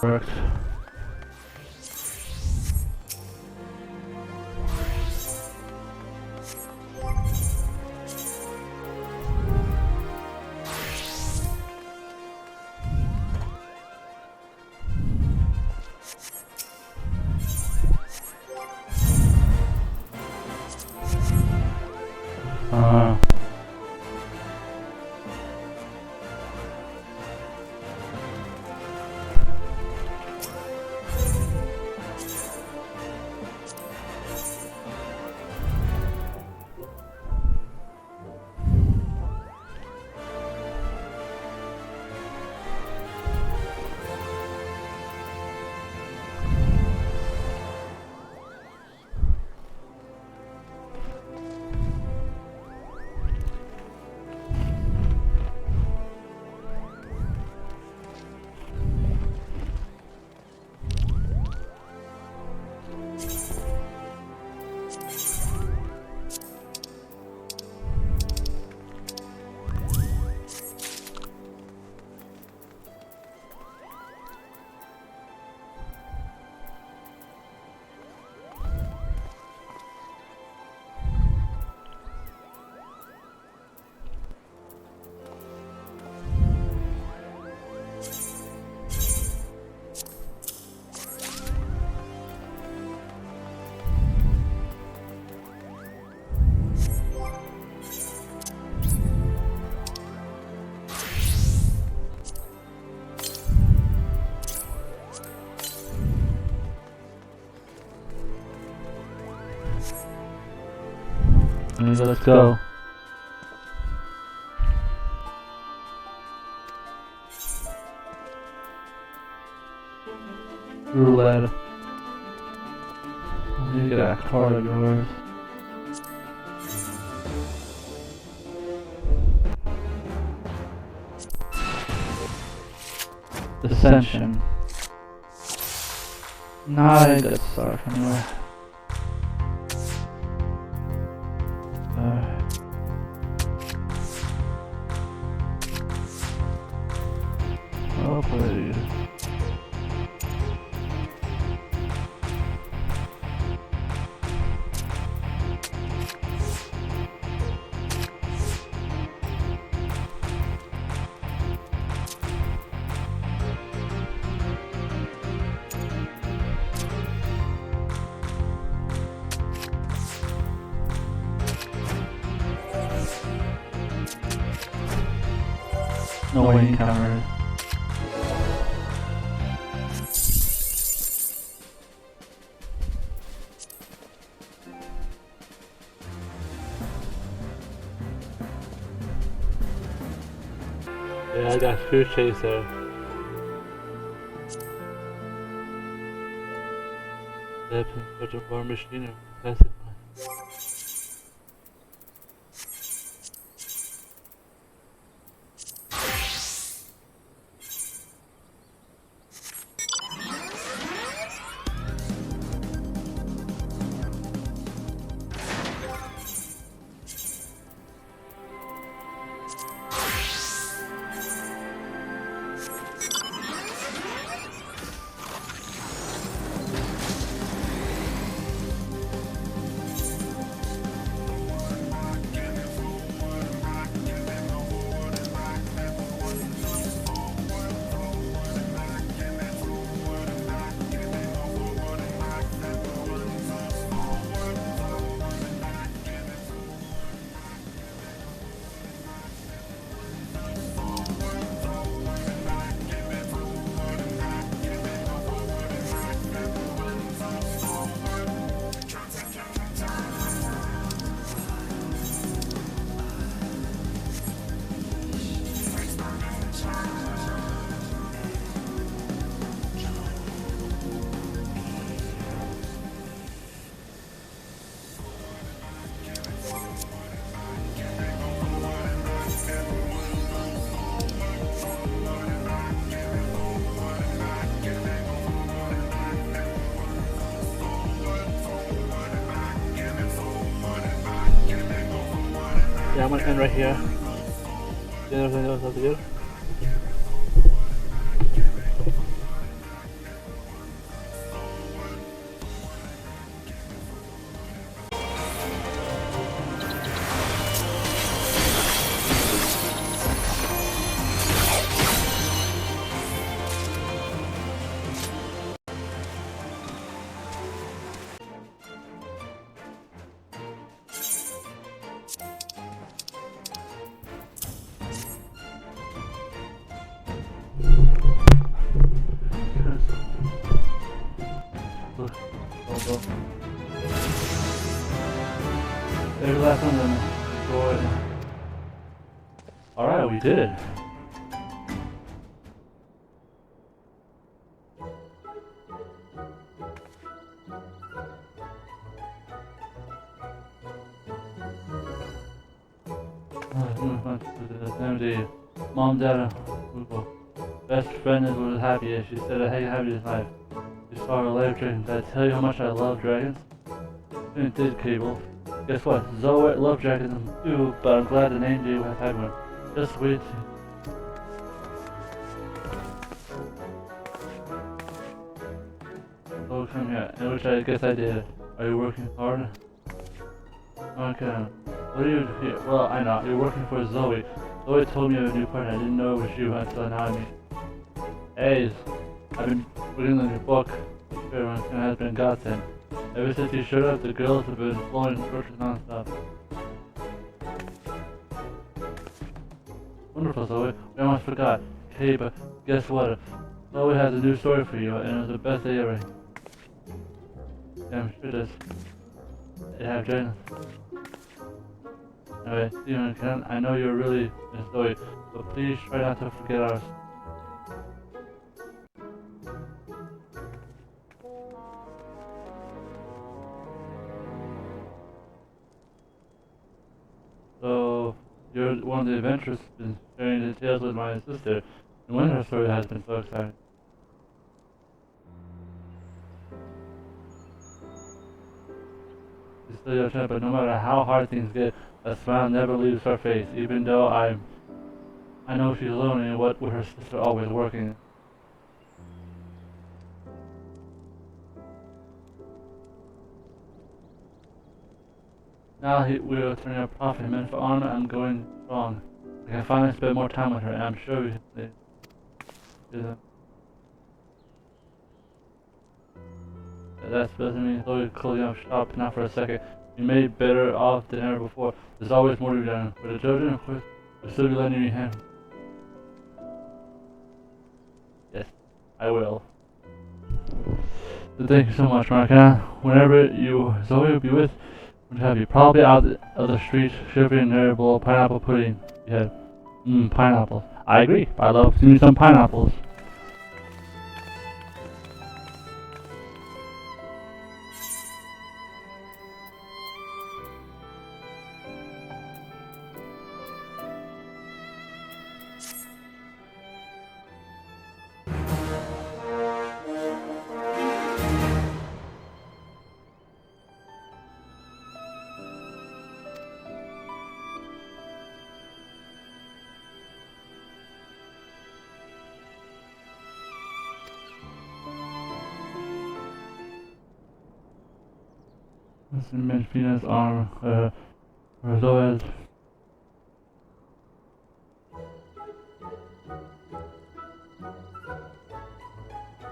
Worked. Let's go. Roulette. Look at that card of yours. Ascension. Not a good start anyway. Oh please. No way encountered. Yeah, I got Food Chaser. That's such a war machine. That's it. Yeah, I'm gonna end right here. Anything else up to do? So every last one of them destroyed. Alright, we did it. Empty. Mom, Dad, best friend is was happy. She said I hate happy this life. She saw her life dragons. Did I tell you how much I love dragons? It did, Cable. Guess what? Zoe loved dragons too, but I'm glad the name you has had one. Just wait. Oh, come here. Which I guess I did. Are you working hard? Okay. What are you here? Well, I know. You're working for Zoe. Zoe told me of a new partner. I didn't know it was you until now I mean. Hey, I've been reading your book. Everyone has been godsend. Ever since you showed up, the girls have been flowing torches non-stop. Wonderful, Zoe. We almost forgot. Hey, but guess what? Zoe has a new story for you, and it was the best day ever. Yeah, I'm sure it is. It have dragons. Anyway, see you in Kenan. I know you're really Miss Zoe, but please try not to forget ours. So, you're one of the adventurers been sharing the tales with my sister, and when her story has been so exciting. You still your chin, but no matter how hard things get, a smile never leaves her face, even though I know she's lonely and what with her sister always working. Now we're turning a profit, and for honor I'm going strong. I can finally spend more time with her, and I'm sure we can do that. That doesn't mean Zoe closing up shop, not for a second. We made better off than ever before. There's always more to be done. For the children, of course, we'll still be lending you a hand. Yes, I will. So thank you so much, Marina. Whenever Zoe will be with, we'll have you probably out of the street, shivering there below pineapple pudding. Yeah, pineapples. I agree. I love seeing some pineapples. This immense penis arm, Zoe's.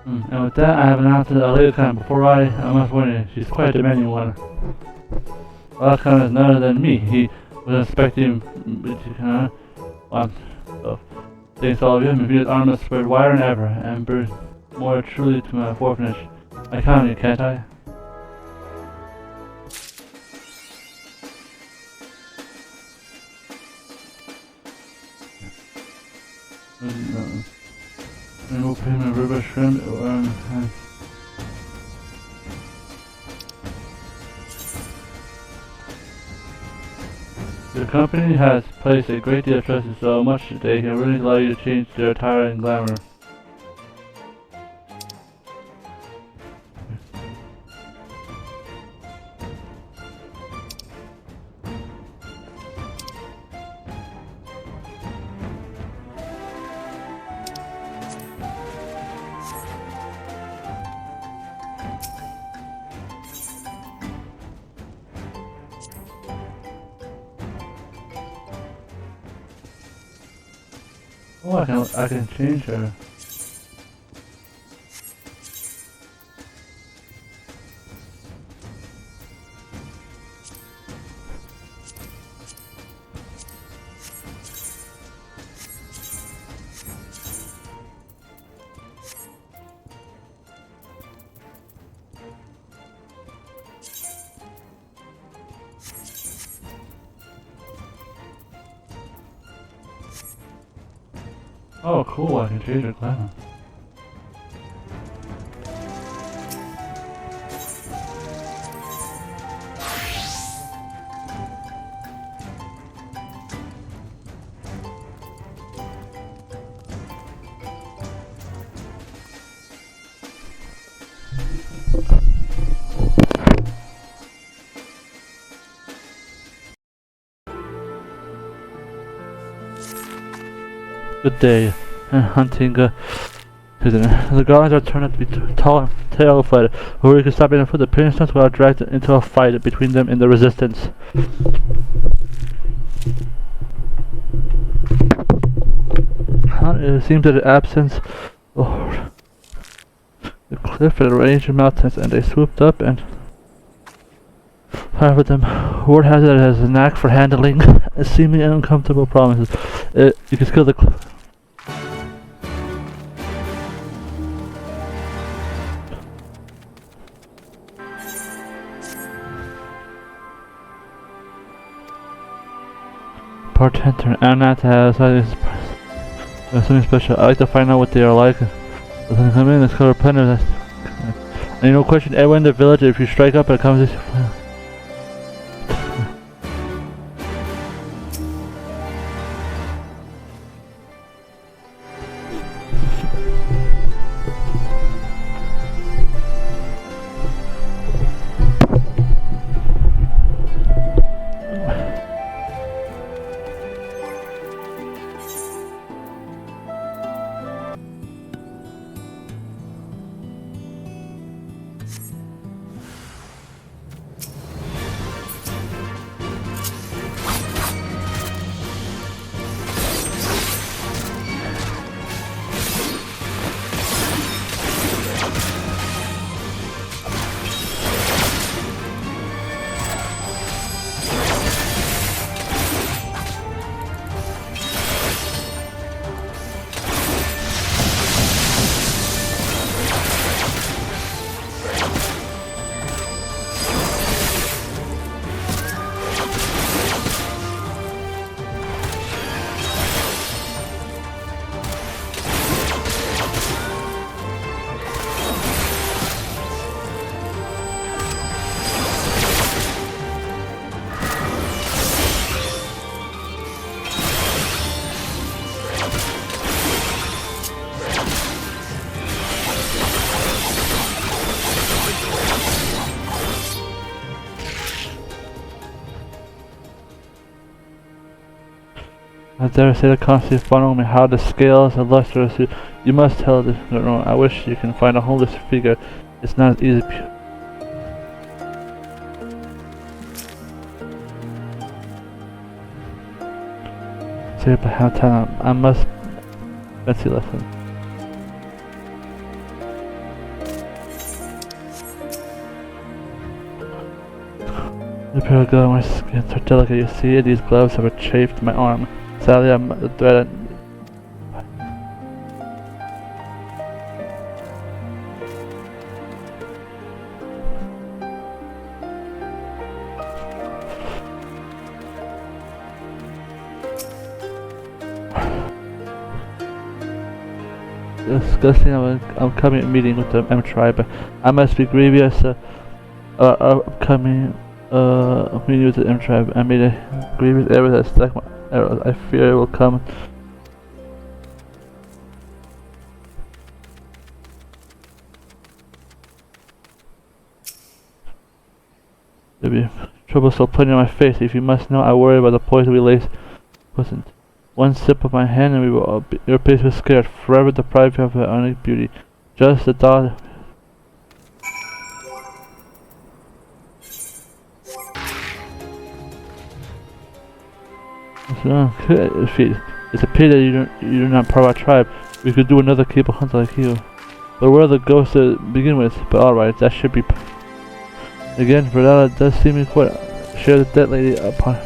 And with that, I have announced a later time. Before I must warn you, she's quite a demanding one. Last kind is none other than me. He was expecting me to so thanks to all of you, Mavina's arm is spread wider than ever, and brings more truly to my orphanage. I count on you, can't I? And we'll pay my river shrimp the company has placed a great deal of trust in so much that they can really allow you to change their attire and glamour. Oh, I can change her. Oh, cool, I can change your clan. Good day. Hunting, the guards are turned out to be tall and terrified. Hurry can stop in and put the princess while dragged into a fight between them and the resistance. It seems that the absence of the cliff and the range of mountains, and they swooped up and fired with them. Ward has it as a knack for handling seemingly uncomfortable promises. You can skill the bartender Anata has something special. I like to find out what they are like. When they come in, it's called a pender. And no question, everyone in the village, if you strike up a conversation. I dare say the constantly following me how the scales are lustrous. You must tell the no, I wish you can find a homeless figure. It's not as easy. Say but how time I must fancy lesson. The pair of gloves, my skins are delicate. You see, these gloves have chafed my arm. Sadly, I'm the thread. Discussing our upcoming meeting with the M tribe. I must be grievous. Upcoming meeting with the M tribe. I made a grievous error that stuck my arrows. I fear it will come. There'll be trouble still putting on my face. If you must know, I worry about the poison we lace. Wasn't one sip of my hand, and we will all be, your face was scared, forever deprived of her unique beauty. Just the thought. It's a pity that you're not part of our tribe. We could do another cable hunt like you. But where are the ghosts to begin with? But alright, that should be. Again, Verdala does seem to quite share the dead lady upon.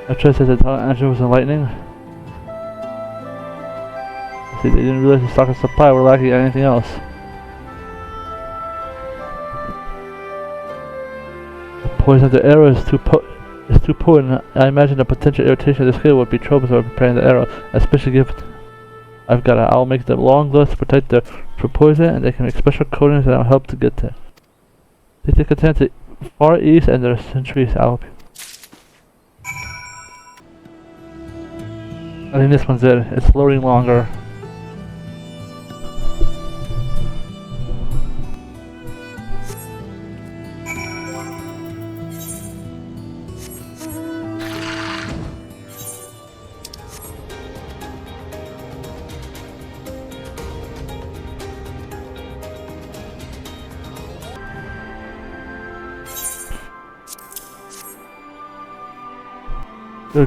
I trust that the answer was enlightening. See, they didn't realize the stock and supply were lacking anything else. The poison of the arrow is too potent. I imagine the potential irritation of the skin would be troublesome when preparing the arrow, especially given I'll make them long gloves to protect them from poison, and they can make special coatings that will help to get there. They take a to Far East and their centuries out. I think this one's it. It's loading longer.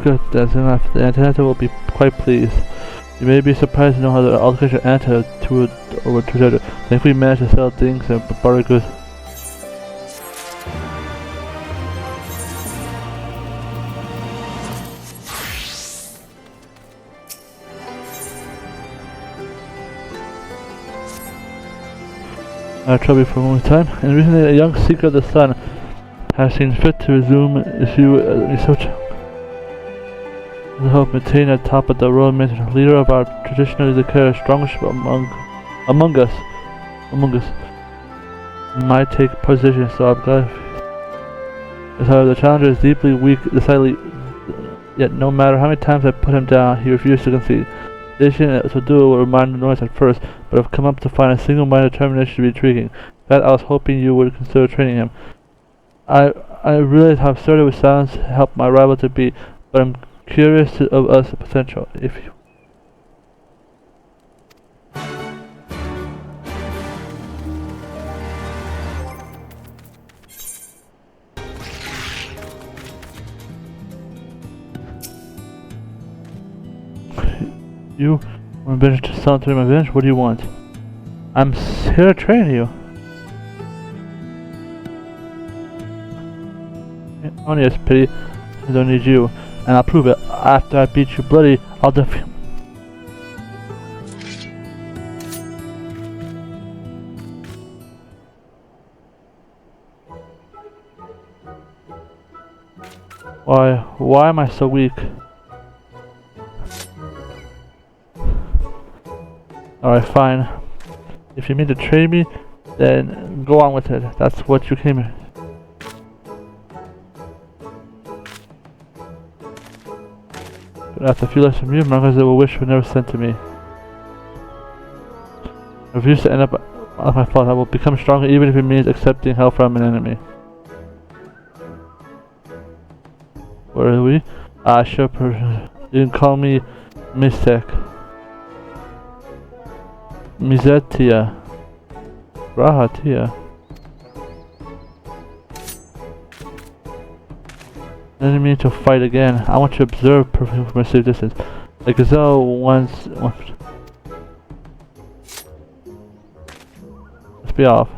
Good, that's enough. The Anata will be quite pleased. You may be surprised to know how the altercation of Anata would turn out. If we manage to sell things and barter goods. I trouble you for a moment of time, and recently a young seeker of the sun has seen fit to resume research. To help maintain at top of the royal mission, leader of our traditionally declared strongest among us might take position, so I'm glad. However, the challenger is deeply weak, decidedly, yet no matter how many times I put him down, he refused to concede. Decision to do it will remind the noise at first, but I've come up to find a single-minded determination to be intriguing. In fact, I was hoping you would consider training him. I realize how absurd it would sound to help my rival to beat, but I'm curious of us potential. If you want to sell to my bench, what do you want? I'm here to train you. Only as pity, I don't need you. And I'll prove it. After I beat you bloody, I'll defeat. Why am I so weak? Alright, fine. If you mean to trade me, then go on with it. That's what you came here. After a few lessons from you, Marcus will wish were never sent to me. I refuse to end up on my fault. I will become stronger even if it means accepting help from an enemy. Where are we? Sure, you can call me Mystek. Mizetia. Rahatia. I didn't mean to fight again. I want to observe perfectly from a safe distance. The gazelle once. Let's be off.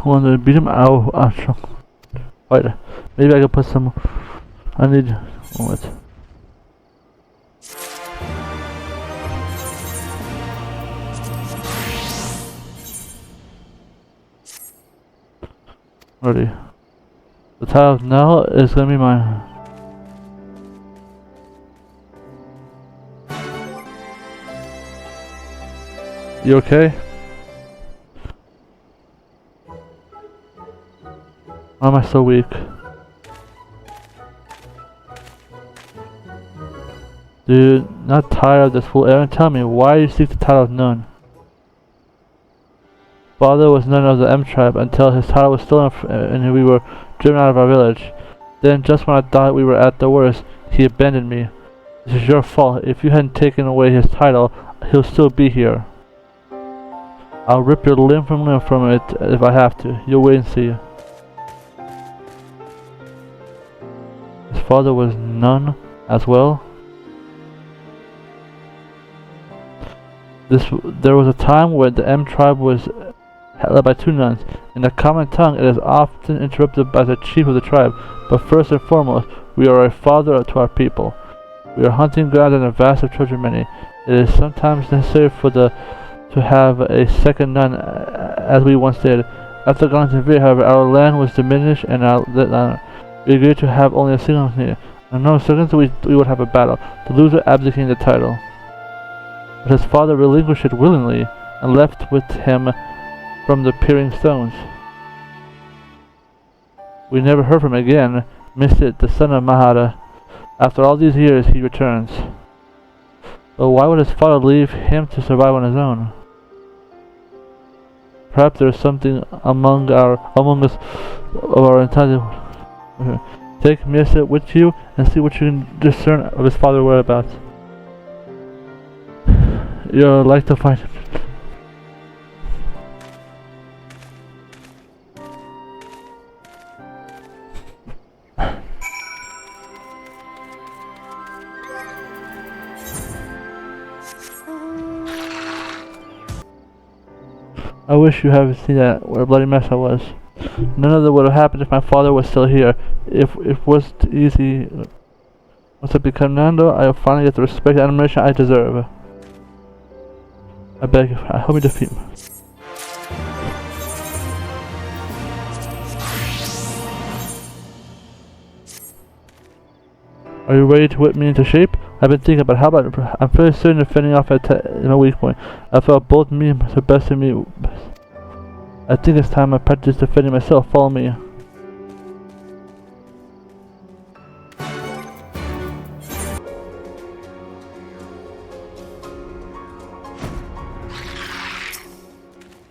Want to beat him? I'll try. Wait, maybe I can put some. I need. What? Ready. The title now is gonna be mine. You okay? Why am I so weak? Dude, not tired of this fool. Aaron, tell me, why you seek the title of none? Father was none of the M tribe until his title was stolen and we were driven out of our village. Then, just when I thought we were at the worst, he abandoned me. This is your fault. If you hadn't taken away his title, he'll still be here. I'll rip your limb from it if I have to. You'll wait and see. His father was none as well. There was a time when the M tribe was led by 2 nuns. In the common tongue, it is often interrupted by the chief of the tribe. But first and foremost, we are a father to our people. We are hunting grounds and a vast of children many. It is sometimes necessary to have a second nun, as we once did. After going to Vir, however, our land was diminished and we agreed to have only a single here. In no seconds we would have a battle, the loser abdicating the title. But his father relinquished it willingly, and left with him from the peering stones. We never heard from him again. Mistit, the son of Mahara. After all these years, he returns. But why would his father leave him to survive on his own? Perhaps there is something among us of our intelligence. Take Mistit with you and see what you can discern of his father's whereabouts. You'll like to find him. I wish you hadn't seen that, what a bloody mess I was. None of that would have happened if my father was still here. If it wasn't easy, once I become Nando, I will finally get the respect and admiration I deserve. I beg you, help me defeat him. Are you ready to whip me into shape? I've been thinking about how about I'm fairly certain of fending off in a weak point. I felt both me and the best of me. I think it's time I practice defending myself. Follow me.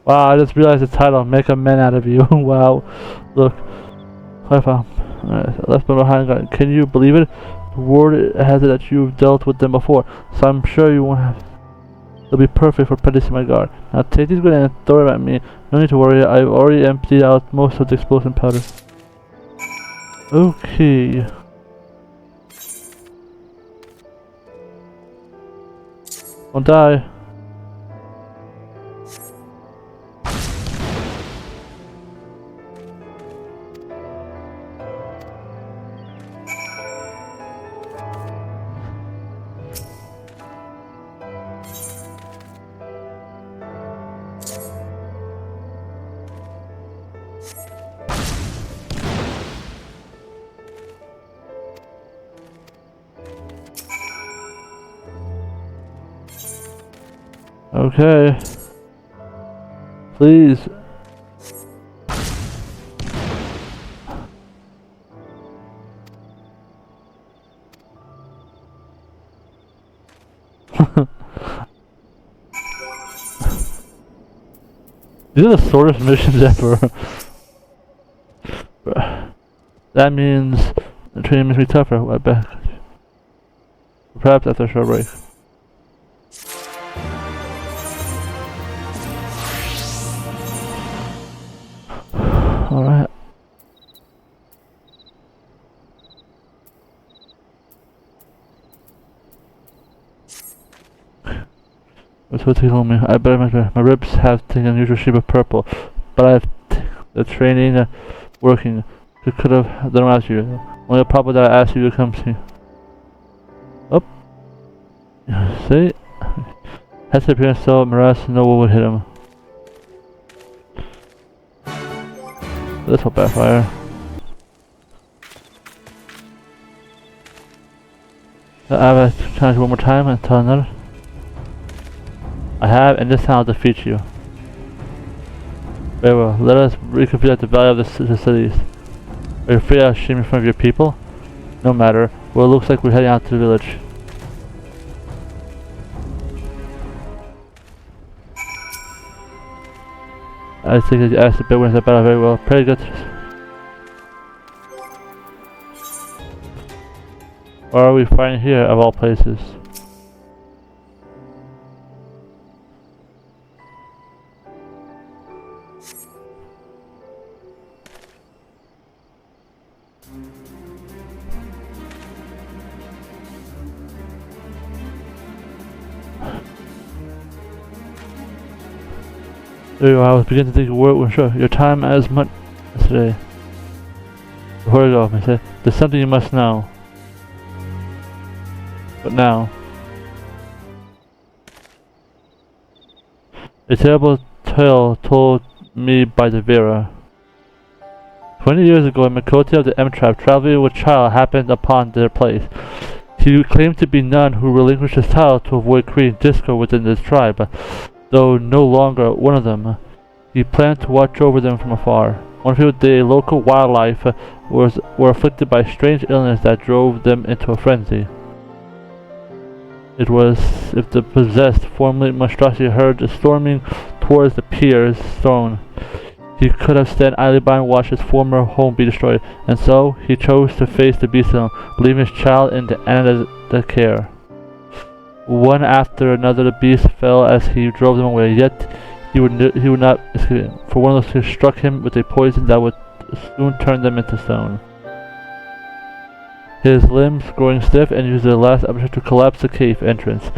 Wow, I just realized the title, Make a Man Out of You. Wow. Look. I found. Alright, left me behind. Can you believe it? The word has it that you've dealt with them before, so I'm sure you won't have. They'll be perfect for practicing my guard. Now take these grenades and throw them at me. No need to worry, I've already emptied out most of the explosive powder. Okay. Don't die. Okay. Please. These are the shortest missions ever. That means the training makes me tougher. I bet. Perhaps after a short break. Alright. What's what he told me? I better my ribs have taken unusual shape of purple, but the training, working. Could have done without you. Only problem that I asked you to come see. Oh. See? Has to appear so Miraz, no one would hit him. This will backfire. I have a challenge one more time and tell another. I have, and this time I'll defeat you. Very well, let us reconfigure the value of the cities. Are you afraid of shame in front of your people? No matter. Well, it looks like we're heading out to the village. I think that you asked the big ones about it very well. Pretty good. Why are we fighting here, of all places? I was beginning to think we're sure your time as much as today. Before I go, I said, there's something you must know. But now, a terrible tale told me by the Vera. 20 years ago, a Makoti of the M tribe traveling with child happened upon their place. He claimed to be none who relinquished his title to avoid creating discord within this tribe. Though no longer one of them, he planned to watch over them from afar. One few day, local wildlife were afflicted by a strange illness that drove them into a frenzy. It was if the possessed, formerly monstrosity heard storming towards the pier's throne. He could have stand idly by and watched his former home be destroyed, and so he chose to face the beast alone, leaving his child in the Anata's care. One after another the beasts fell as he drove them away, yet he would not escape, for one of those who struck him with a poison that would soon turn them into stone. His limbs growing stiff and used the last opportunity to collapse the cave entrance.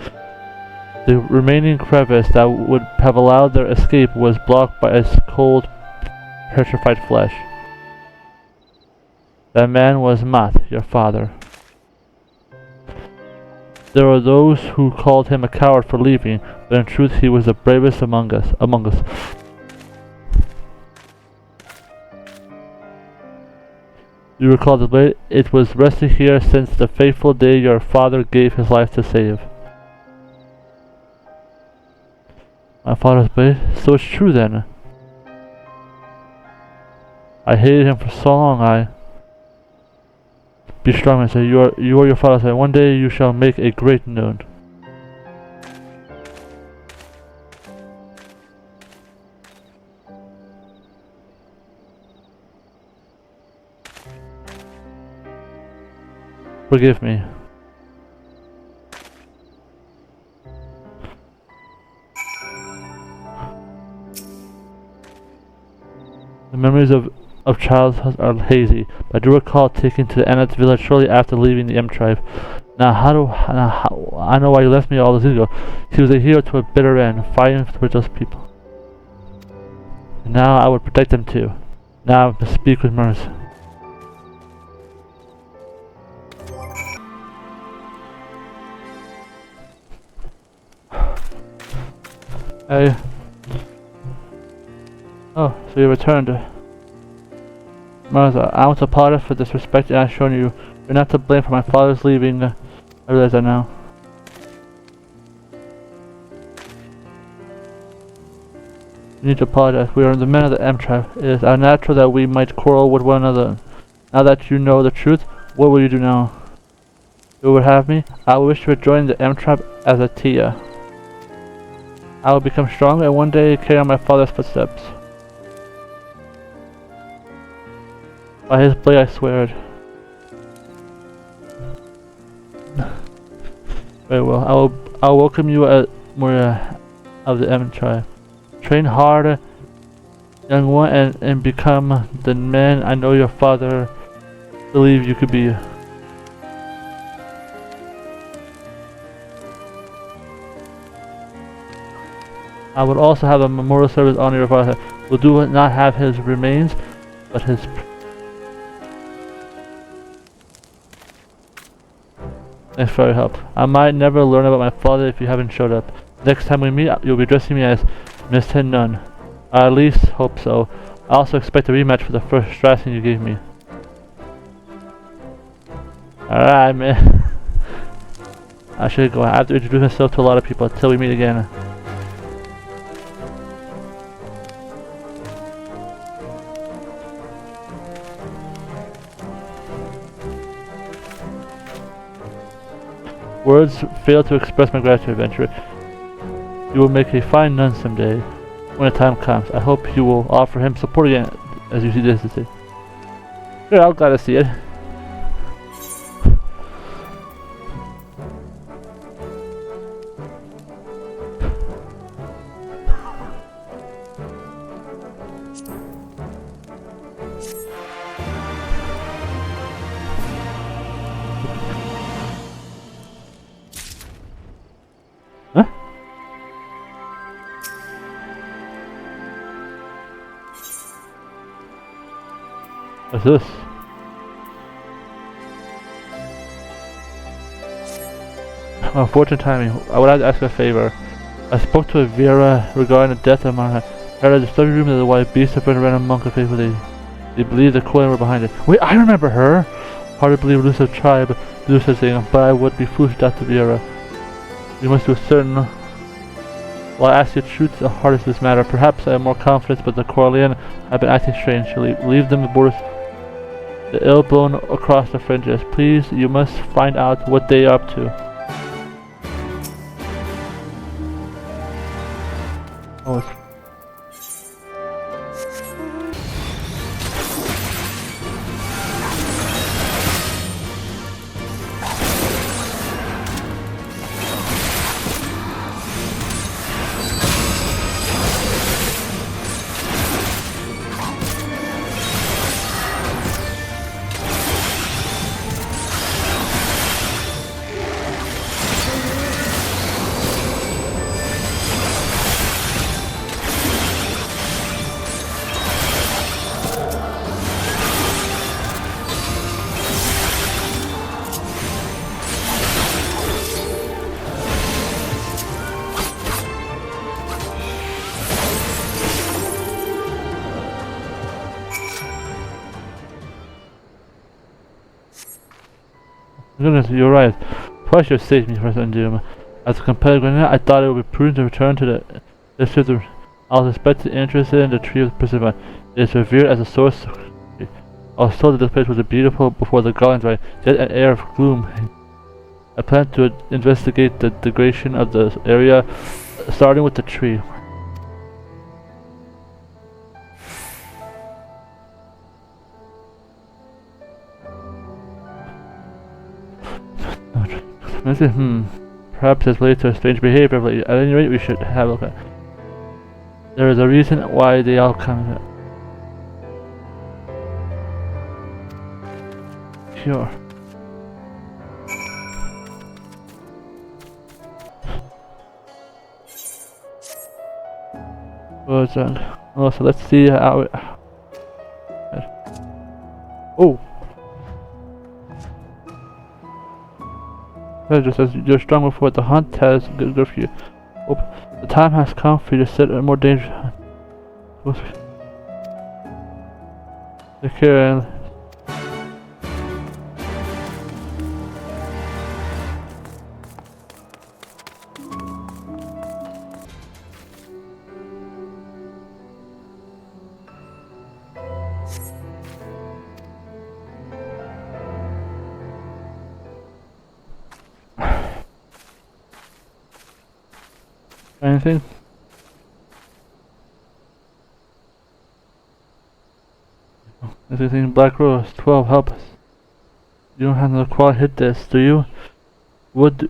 The remaining crevice that would have allowed their escape was blocked by its cold, petrified flesh. That man was Mat, your father. There were those who called him a coward for leaving, but in truth he was the bravest among us. You recall the blade? It was resting here since the fateful day your father gave his life to save. My father's blade? So it's true then. I hated him for so long. Be strong, man. Say you are your father's blade. One day you shall make a great known. Forgive me. The memories of childhood are hazy, but I do recall taking to the Anata village shortly after leaving the M tribe. Now I know why you left me all those years ago. He was a hero to a bitter end, fighting for those people. And now I would protect them too. Now I must speak with Mers. Hey. Oh, so you returned. Martha, I want to apologize for the disrespect I have shown you. You're not to blame for my father's leaving. I realize that now. You need to apologize. We are the men of the M tribe. It is unnatural that we might quarrel with one another. Now that you know the truth, what will you do now? You would have me? I wish to join the M tribe as a Tia. I will become strong and one day carry on my father's footsteps. By his blade I swear it. Very well, I'll welcome you at Marina of the M tribe. Train hard, young one, and become the man I know your father believed you could be. I would also have a memorial service honor your father. We'll do not have his remains, but his... Thanks for your help. I might never learn about my father if you haven't showed up. Next time we meet, you'll be addressing me as Mr. Nunn. I at least hope so. I also expect a rematch for the first stressing you gave me. Alright, man. I should go. I have to introduce myself to a lot of people until we meet again. Words fail to express my gratitude, adventurer. You will make a fine nun someday, when the time comes. I hope you will offer him support again, as you see this. Sure, I'm glad to see it. Huh? What's this? Unfortunate timing. I would like to ask a favor. I spoke to Vera regarding the death of Marina. Her the study room of the white beast have been around a monk of faithful. They believe the coin were behind it. Wait, I remember her! Hard to believe elusive tribe to do such a thing, but I would be foolish not to Vera. You must do a certain... Well, I ask you the truth, the hardest of this matter. Perhaps I have more confidence, but the Corleone have been acting strangely. Leave them the borders, the ill blown across the fringes. Please, you must find out what they are up to. Oh, it's... Goodness, you're right. Twice you saved me from doom. As a competitive winner, I thought it would be prudent to return to the district. I was especially interested in the tree of Persephone. It is revered as a source. I was told that this place was beautiful before the goblins, right? Yet an air of gloom. I plan to investigate the degradation of the area, starting with the tree. Perhaps it's related to a strange behavior, but at any rate we should have a look at. There is a reason why they all come. Sure. What's that? Oh, so let's see how it... Oh! Just as you're strong before the hunt has good for you. Oh, the time has come for you to set a more dangerous hunt. Take care and... Anything? Anything? Black Rose, 12, help us. You don't have the quad hit this, do you? What do...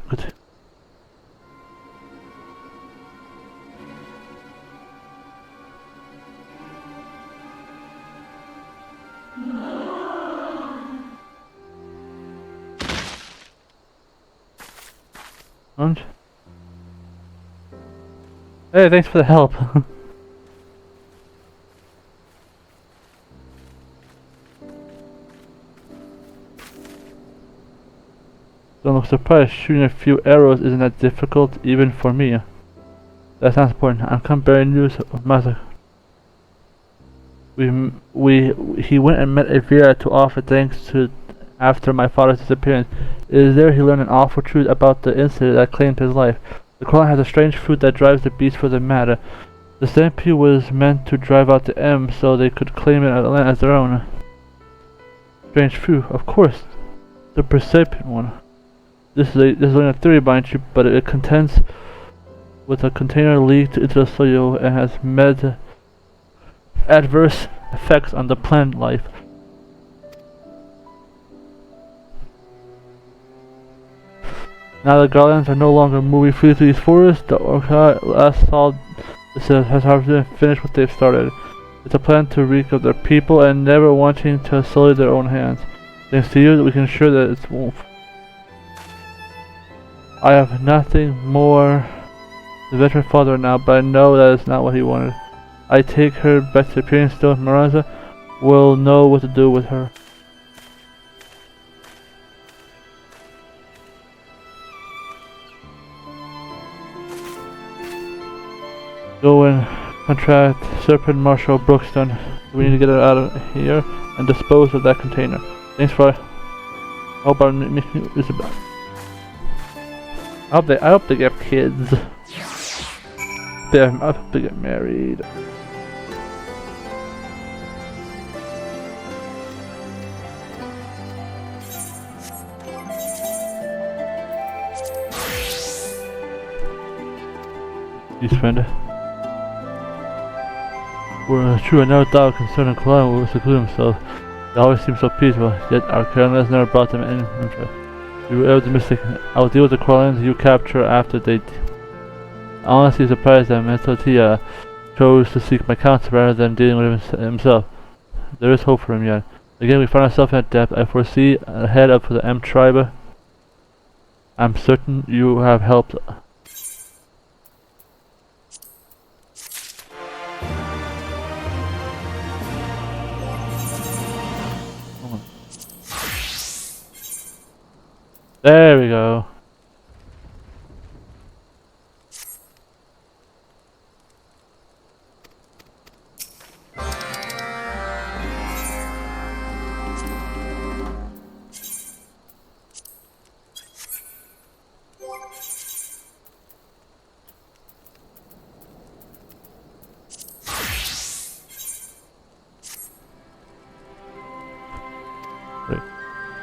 Hey, thanks for the help. Don't look surprised. Shooting a few arrows isn't that difficult, even for me. That's not important. I'm come bearing news of Master. He went and met Avira to offer thanks to after my father's disappearance. It is there he learned an awful truth about the incident that claimed his life. The Quran has a strange fruit that drives the beast for the matter. The stampede was meant to drive out the M so they could claim it as their own. Strange fruit, of course. The Persepian one. This is only a theory, mind you, but it contends with a container leaked into the soil and has adverse effects on the plant life. Now the Garlands are no longer moving freely through these forests. The Orca last saw this has harvested and finished what they've started. It's a plan to wreak of their people and never wanting to sully their own hands. Thanks to you, we can ensure that it won't. I have nothing more the veteran father now, but I know that is not what he wanted. I take her back to the Pyrenean Stone. Marina will know what to do with her. Go and contract Serpent Marshal Brookston. We need to get her out of here and dispose of that container. Thanks for. I hope I hope they get kids. I hope they get married. His friend. We're true, I never thought concerning Kenan would seclude himself. They always seem so peaceful, yet our carelessness never brought them any interest. We were optimistic. I will deal with the Qualians you capture after they. I'm honestly surprised that Metotia chose to seek my counsel rather than dealing with himself. There is hope for him yet. Again, we find ourselves at depth. I foresee ahead up for the M tribe. I'm certain you have helped. There we go.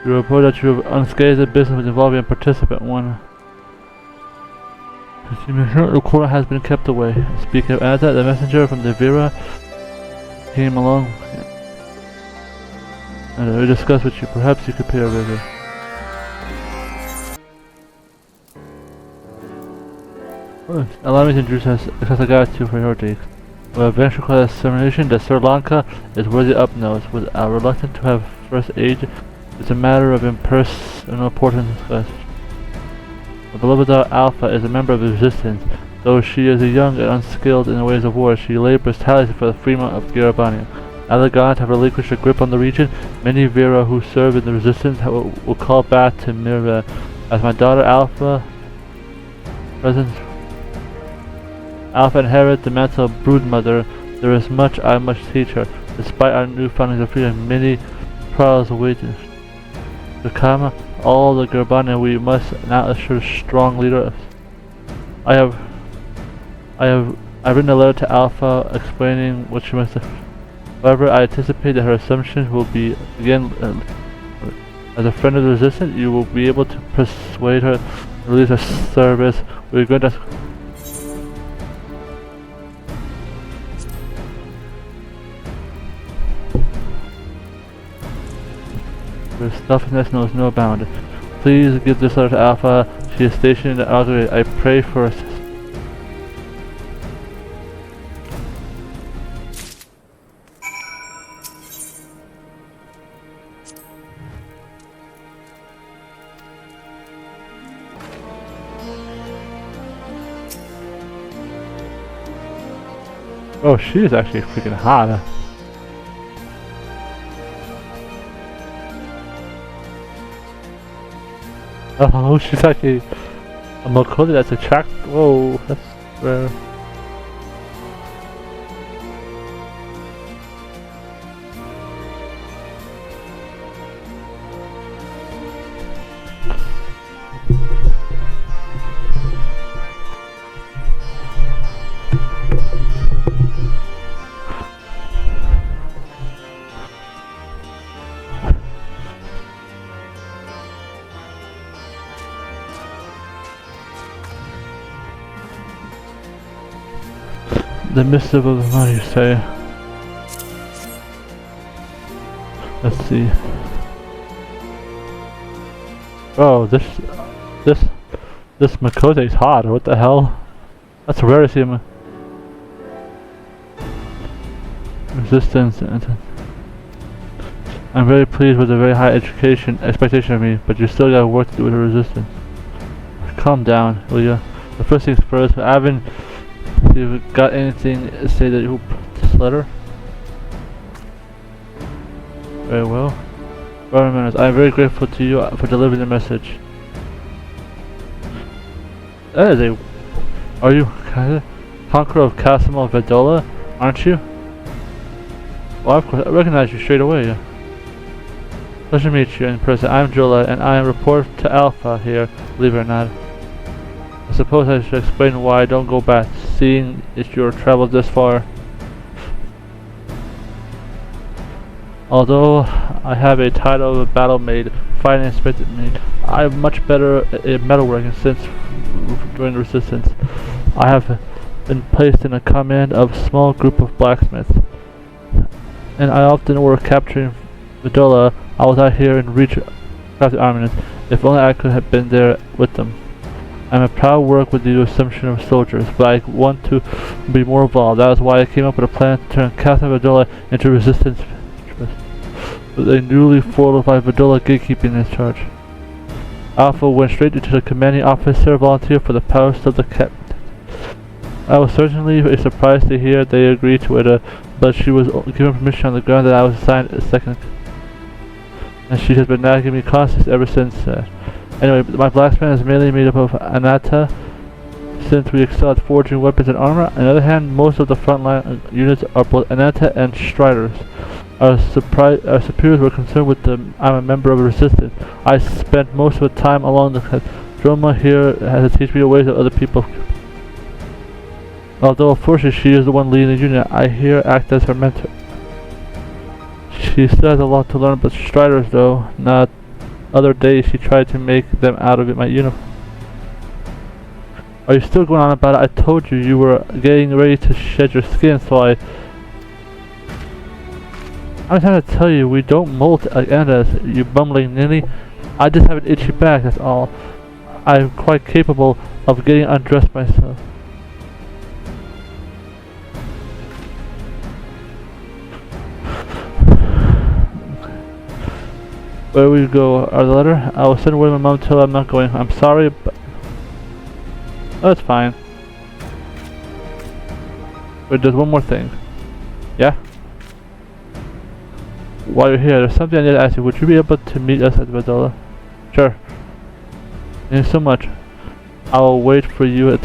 You report that you have unscathed business involving Participant 1. The quorum has been kept away. Speaking of Anata, the messenger from the Vera came along and we discussed with you. Perhaps you could pay a visit. Allow me to introduce us because I got you for your take. We have ventured across determination that Sri Lanka is worthy up nose. With our reluctant to have first aid, it's a matter of impersonal importance. The beloved daughter Alpha is a member of the Resistance. Though she is young and unskilled in the ways of war, she labors tirelessly for the freedom of Garabania. Now the gods have relinquished a grip on the region. Many Vera who serve in the Resistance will call back to Mirva. As my daughter Alpha inherits the mantle of broodmother, there is much I must teach her. Despite our new foundings of freedom, many trials await us. To Kama, all the Garbana, we must now assure strong leader. I've written a letter to Alpha explaining what she must do. However, I anticipate that her assumptions will be again. As a friend of the Resistance, you will be able to persuade her to release her service. We're going to. Her stuffiness knows no bound. Please give this letter to Alpha. She is stationed in the Algorithm. I pray for assistance. Oh, she is actually freaking hot. Oh, she's actually a Makota that's attract. Whoa, that's rare. The missive of the money, you say? Let's see. Oh, this Makota is hot. What the hell? That's rare to see him. Resistance. I'm very pleased with the very high expectation of me, but you still got work to do with the resistance. Calm down, will ya? The first things first. I haven't. You got anything to say that you this letter? Very well. Government, I am very grateful to you for delivering the message. That is a. Are you Kaiser? Conqueror of Castle Vedola, aren't you? Well, of course, I recognize you straight away. Pleasure to meet you in person. I'm Jola, and I am report to Alpha here, believe it or not. I suppose I should explain why I don't go back, seeing if you traveled this far. Although I have a title of a battle maid, fighting expected me, I am much better at metalworking since during the resistance. I have been placed in a command of a small group of blacksmiths, and I often were capturing Vidola. I was out here in reach of the armaments. If only I could have been there with them. I'm a proud work with the assumption of soldiers, but I want to be more involved. That is why I came up with a plan to turn Castle Vidola into resistance with a newly fortified Vidola gatekeeping in charge. Alpha went straight into the commanding officer volunteer for the post of the captain. I was certainly surprised to hear they agreed to it, but she was given permission on the ground that I was assigned a second, and she has been nagging me constantly ever since. Anyway, my blacksmith is mainly made up of Anata, since we excel at forging weapons and armor. On the other hand, most of the frontline units are both Anata and Striders. Our superiors were concerned with I'm a member of a resistance. I spent most of the time along the Droma here has to teach me the ways of other people. Although unfortunately she is the one leading the unit, I here act as her mentor. She still has a lot to learn, but Striders though, not. Other days she tried to make them out of my uniform. Are you still going on about it? I told you you were getting ready to shed your skin, so I'm trying to tell you, we don't molt like Anata, you bumbling ninny. I just have an itchy back, that's all. I'm quite capable of getting undressed myself. Where we go? Our letter? I will send word to my mom till I'm not going. I'm sorry, but that's fine. But there's one more thing. Yeah? While you're here, there's something I need to ask you. Would you be able to meet us at Vidola? Sure. Thank you so much. I will wait for you at.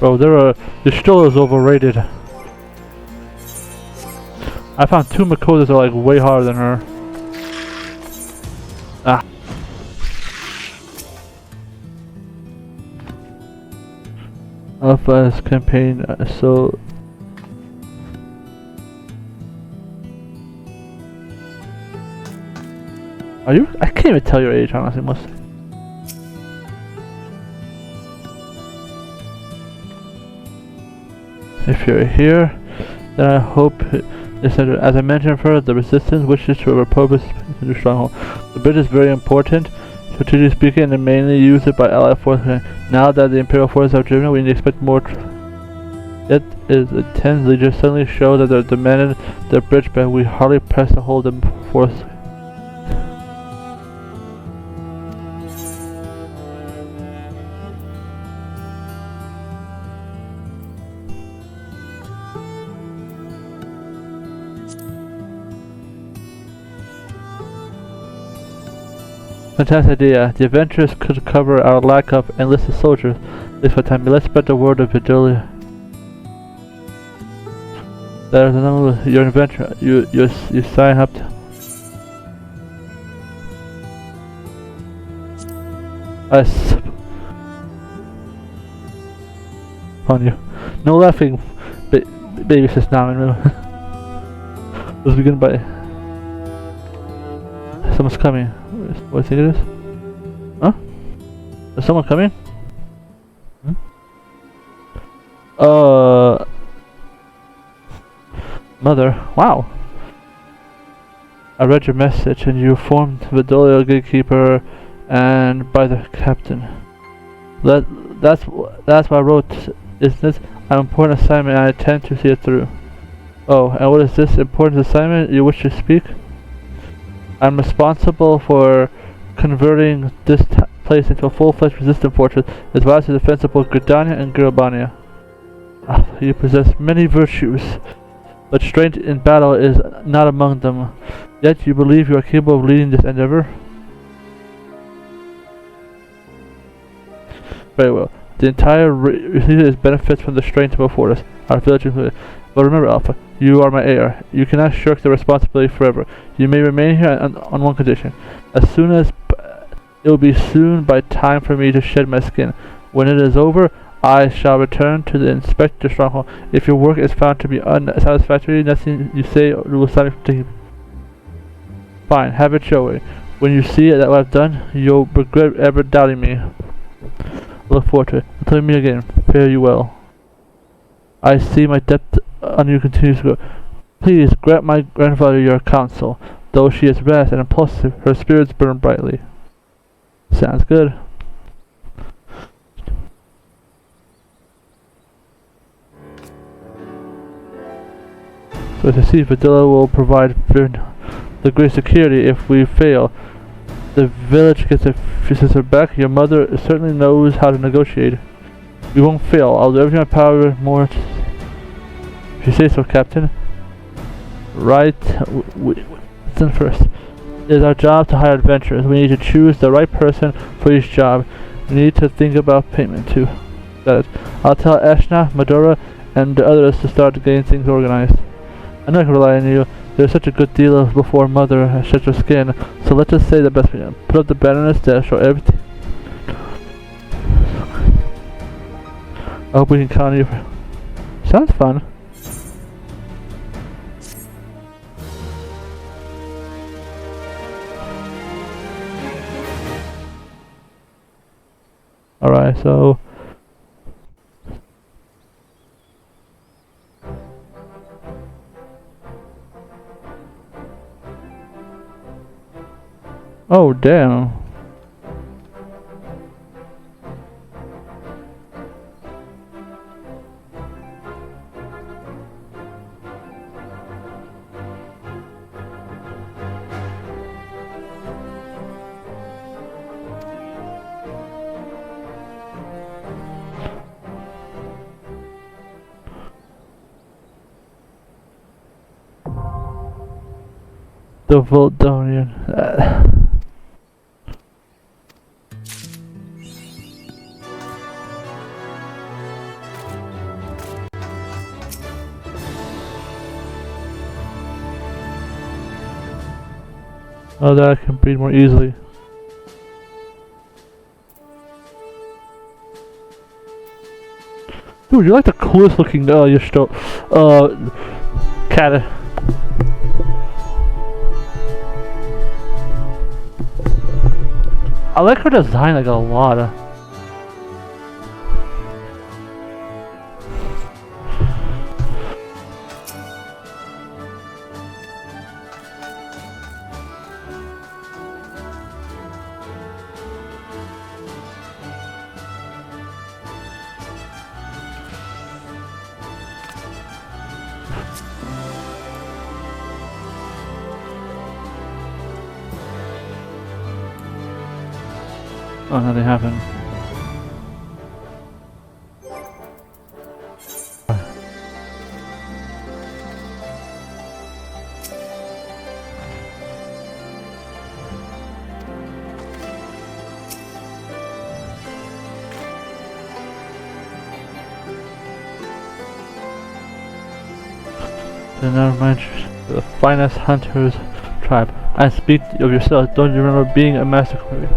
Bro, the stroller is overrated. I found 2 Makotas that are like way harder than her. Ah. Alpha's campaign, so. Are you? I can't even tell your age, honestly, must say. If you're here, then I hope. As I mentioned further, the resistance wishes to repurpose the stronghold. The bridge is very important, strategically speaking, and mainly used by Allied forces. Now that the Imperial forces have driven, we need to expect more. It is the 10th Legion suddenly show that they're demanding the bridge back. We hardly press to hold them force. Fantastic idea. The adventurers could cover our lack of enlisted soldiers. This for time. Let's spread the word of Vidalia. There's another. You're an adventurer. You sign up. On you. No laughing, baby says now. Let's begin by. Someone's coming. What do you think it is? Huh? Is someone coming? Hmm? Mother. Wow. I read your message and you informed Vidalia gatekeeper and by the captain. That's what I wrote, isn't it? An important assignment and I intend to see it through. Oh, and what is this important assignment you wish to speak? I'm responsible for converting this place into a full-fledged resistant fortress as well as the defense of both Gridania and Girobania. You possess many virtues, but strength in battle is not among them. Yet you believe you are capable of leading this endeavor? Very well. The entire region benefits from the strength of a fortress, our village included. But remember, Alpha, you are my heir. You cannot shirk the responsibility forever. You may remain here on one condition. It will be soon by time for me to shed my skin. When it is over, I shall return to the inspector stronghold. If your work is found to be unsatisfactory, nothing you say will stop me from taking. Fine, have it your way. When you see that what I've done, you'll regret ever doubting me. Look forward to it. Until we meet again, fare you well. I see my debt on you continues to grow. Please grant my grandfather your counsel. Though she is rash and impulsive, her spirits burn brightly. Sounds good. So to see, Vidalia will provide the great security if we fail. The village gets a few sisters back. Your mother certainly knows how to negotiate. We won't fail. I'll do everything in my power more. If you say so, Captain. Right. Listen first. It is our job to hire adventurers. We need to choose the right person for each job. We need to think about payment too. Got it. I'll tell Ashna, Medora, and the others to start getting things organized. I know I can rely on you. There's such a good deal of before Mother has shed her skin, so let's just say the best we can. Put up the banner instead, show everything. I hope we can count on you. Sounds fun. Alright, so... Oh, damn. The Voldonian. Oh, that I can breathe more easily. Dude, you're like the coolest looking you're still cat. I like her design like a lot. Oh, nothing happened. Then never mind, the finest hunters tribe. And speak of yourself, don't you remember being a master quarry?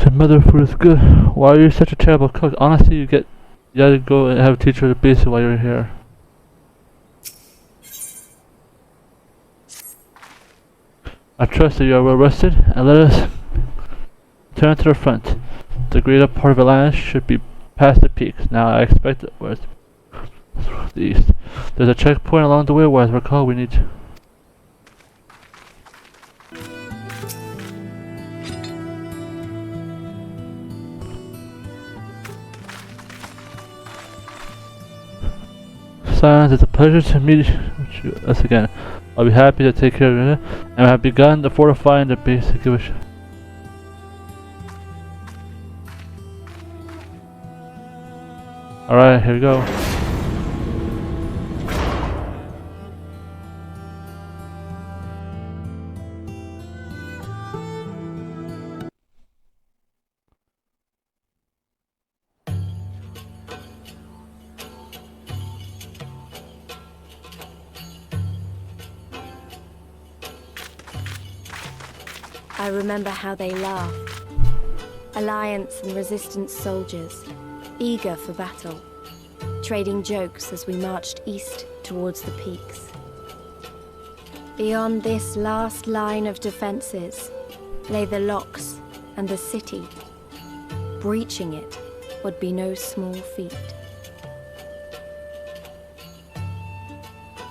Your mother food is good. Why are you such a terrible cook? Honestly, you gotta go and have a teacher to babysit while you're here. I trust that you are well rested, and let us turn to the front. The greater part of the land should be past the peaks. Now I expect it was the east. There's a checkpoint along the way where, as I recall, we need to. Silence, it's a pleasure to meet us again. I'll be happy to take care of you, and I have begun to fortify the basic wish. Alright, here we go. I remember how they laughed. Alliance and Resistance soldiers, eager for battle, trading jokes as we marched east towards the peaks. Beyond this last line of defenses lay the locks and the city. Breaching it would be no small feat.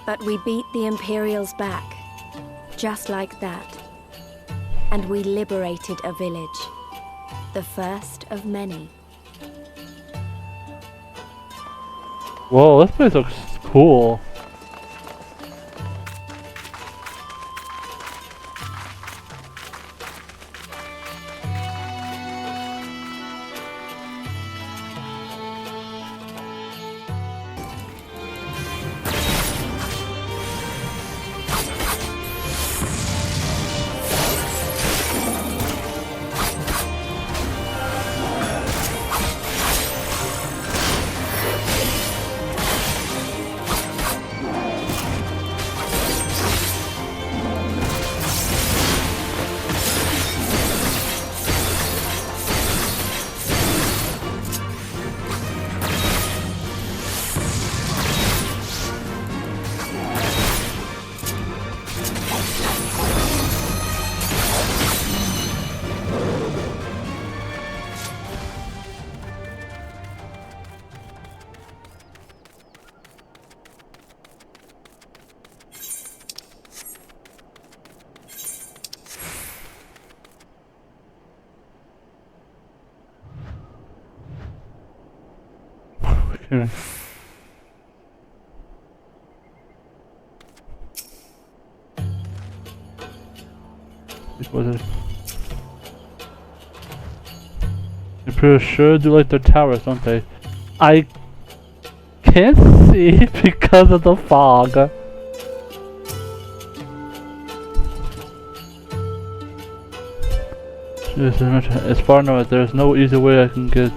But we beat the Imperials back, just like that. And we liberated a village, the first of many. Whoa, this place looks cool. Okay. It wasn't. You're pretty sure do like their towers, don't they? I can't see because of the fog. As far north, there's no easy way I can get.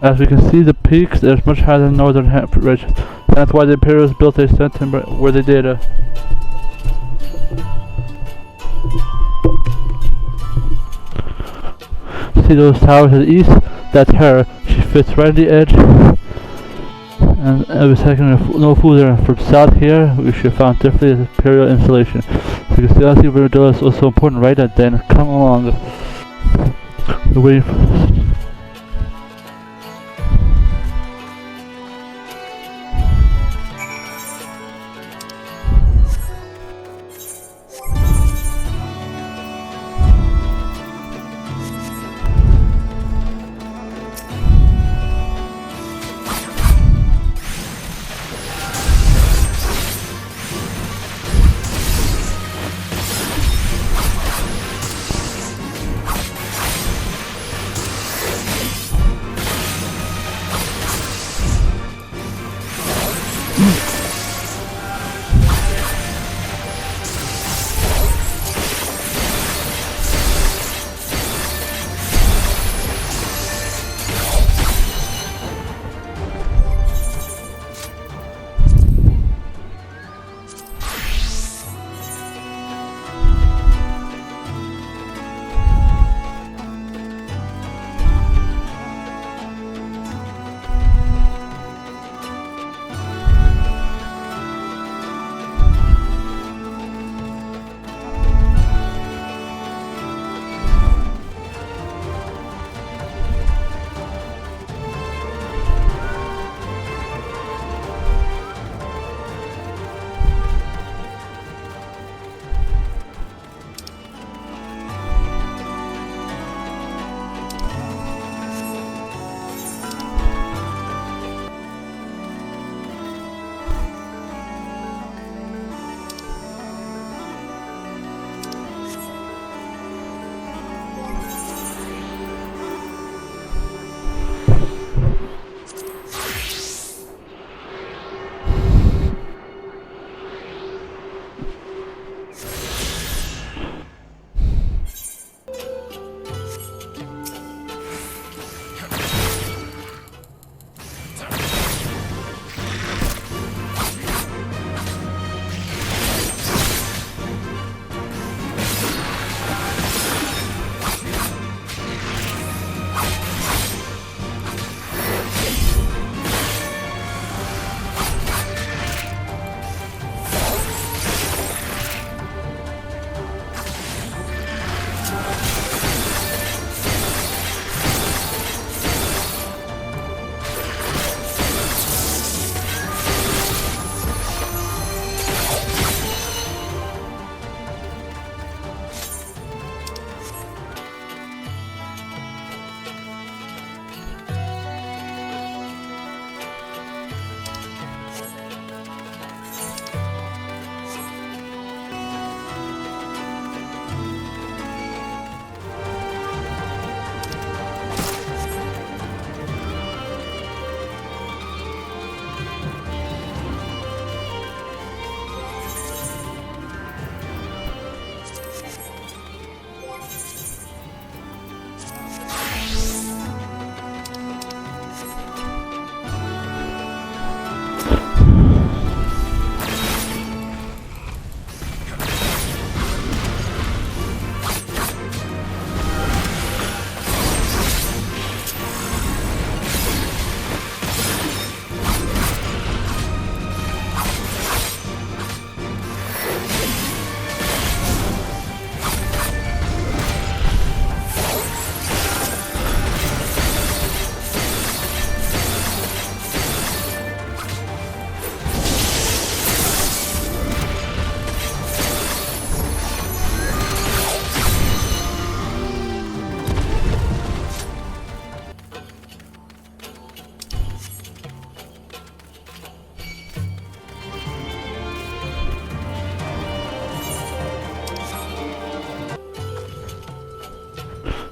As we can see, the peaks is much higher than northern ridge. That's why the Imperials built their center where they did. See those towers to the east? That's her. She fits right at the edge. And every second, no food there. From south here, we should have found differently as Imperial installation. So you can see how Imperial was so important right at then. Come along. We're waiting for.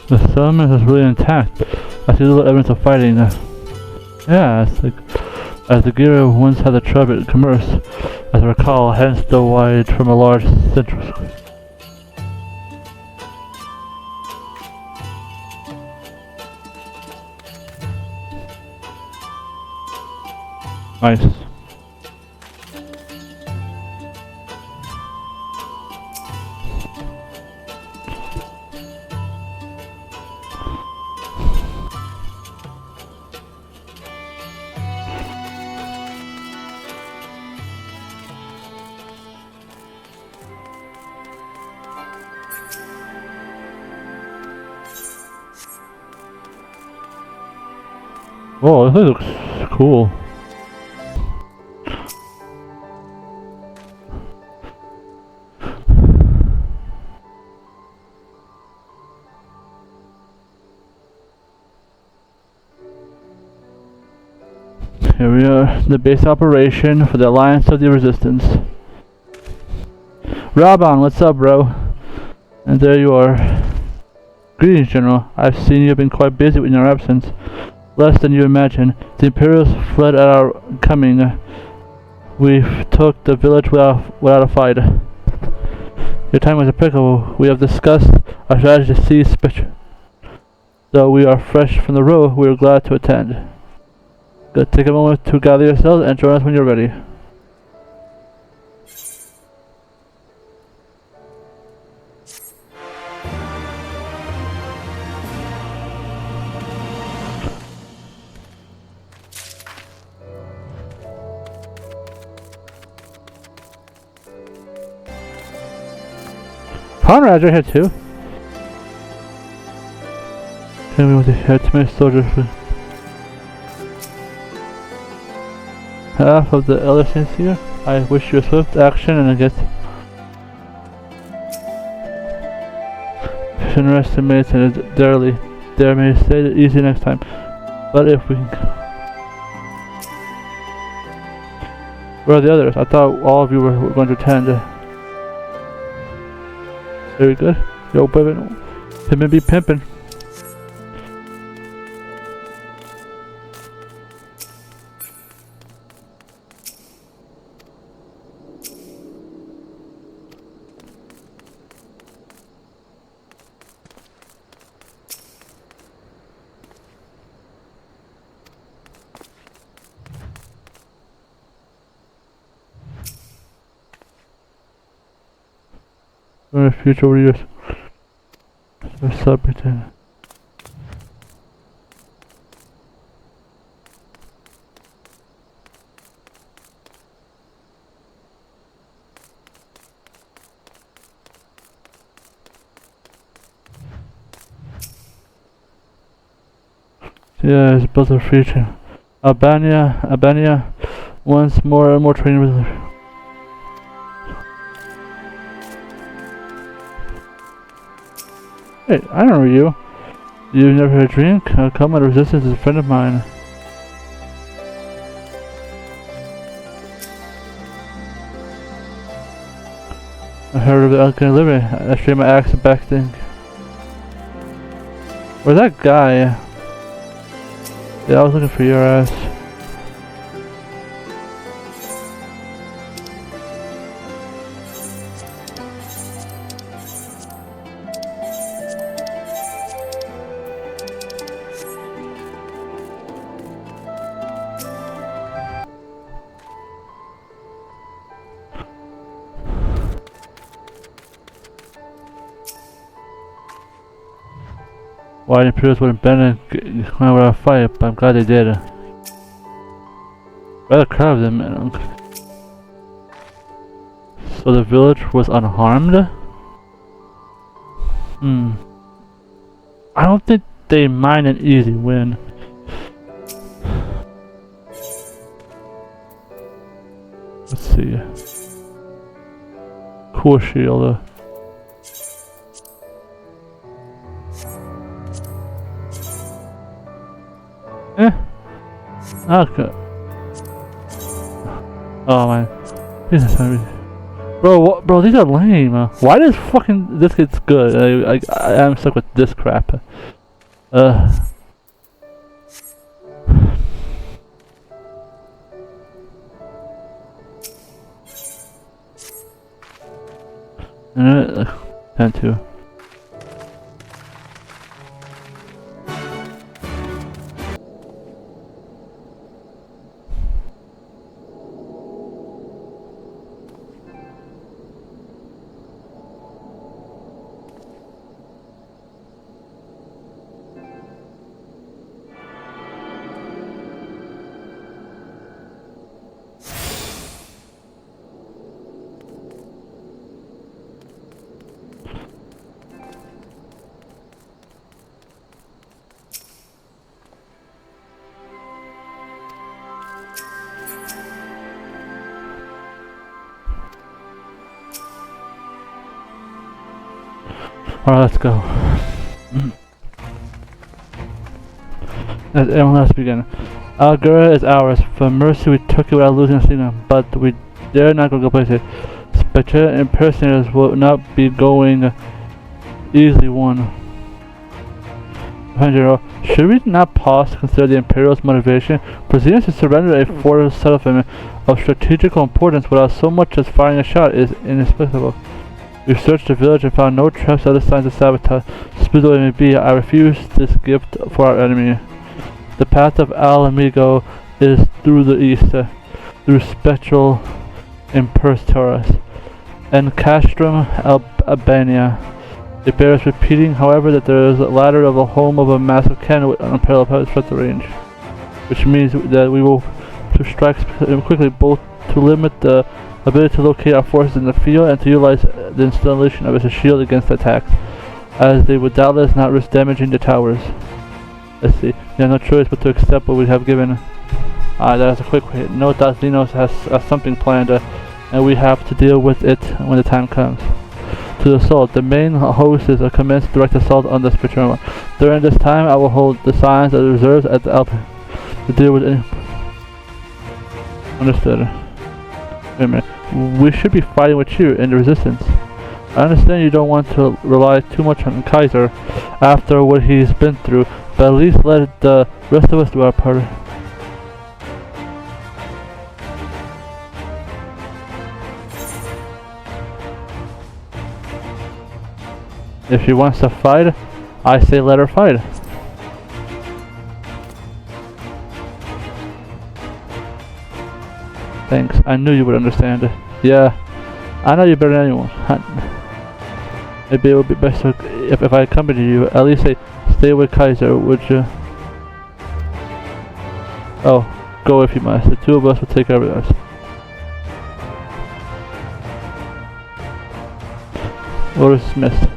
The settlement is really intact. I see little evidence of fighting. Yeah, it's like as the Gira once had the trouble commerce, as I recall, hence the wide from a large central square. Nice. Whoa, this looks cool. Here we are, the base operation for the Alliance of the Resistance. Raban, what's up, bro? And there you are. Greetings, General. I've seen you have been quite busy in your absence. Less than you imagine. The Imperials fled at our coming. We took the village without a fight. Your time was impeccable. We have discussed our strategy to seize Spectre. Though we are fresh from the road, we are glad to attend. Good. Take a moment to gather yourselves and join us when you're ready. Conrad's right here too. Tell me what they had too many soldiers for. Half of the elder saints here. I wish you a swift action and I guess shouldn't underestimate it dearly. Dare may say it easy next time. But if we can. Where are the others? I thought all of you were going to attend. Very good. Yo, pimpin'. Pimpin' be pimpin'. In the future, we use the subject. Yeah, it's both a future. Albania, once more and more training with her. Hey, I don't know you. You've never had a drink? Come on, Resistance is a friend of mine. I heard of the uncanny living. I straight my axe back thing. Where's that guy? Yeah, I was looking for your ass. Why the Imperials wouldn't bend and come out a fight, but I'm glad they did. Rather crowd of them, man. So the village was unharmed? I don't think they mind an easy win. Let's see. Cool shield. Okay. Oh man. Jesus, Bro, bro, these are lame. Why does fucking this gets good? I'm stuck with this crap. And two. Alright, let's go. Let's begin. Algura is ours. For mercy, we took it without losing a signal, but we dare not go place it. Spectre impersonators will not be going easily won. General, should we not pause to consider the Imperial's motivation? Proceeding to surrender a fortress settlement of strategical importance without so much as firing a shot is inexplicable. We searched the village and found no trace or other signs of sabotage. Spiritual it may be, I refuse this gift for our enemy. The path of Al Amigo is through the east, through spectral impersonators, and Castrum Albania. It bears repeating, however, that there is a ladder of a home of a massive cannon with unparalleled threat range, which means that we will to strike quickly, both to limit the ability to locate our forces in the field and to utilize the installation of a shield against attacks, as they would doubtless not risk damaging the towers. Let's see. We have no choice but to accept what we have given. That's a quick hit. Note that Xenos has something planned, and we have to deal with it when the time comes. To the assault, the main host is a commenced direct assault on the Spectrum. During this time, I will hold the signs of the reserves at the Alp to deal with any. Understood. Wait a minute. We should be fighting with you in the resistance. I understand you don't want to rely too much on Kaiser after what he's been through, but at least let the rest of us do our part. If she wants to fight, I say let her fight. Thanks, I knew you would understand. Yeah, I know you better than anyone. Maybe it would be best if I accompany you. At least stay with Kaiser, would you? Oh, go if you must. The two of us will take care of us. Order dismissed.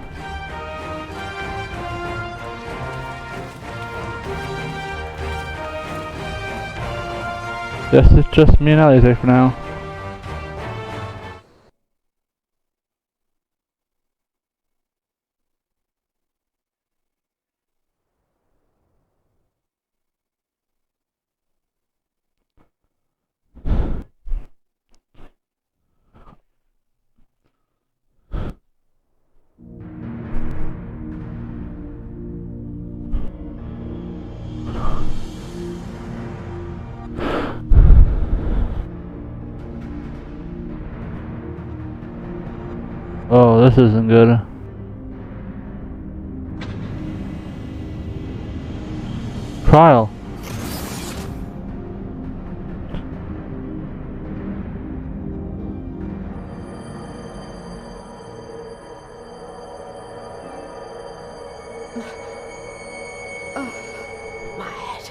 Yes, it's just me and Alize for now. Oh, this isn't good. Trial. My head.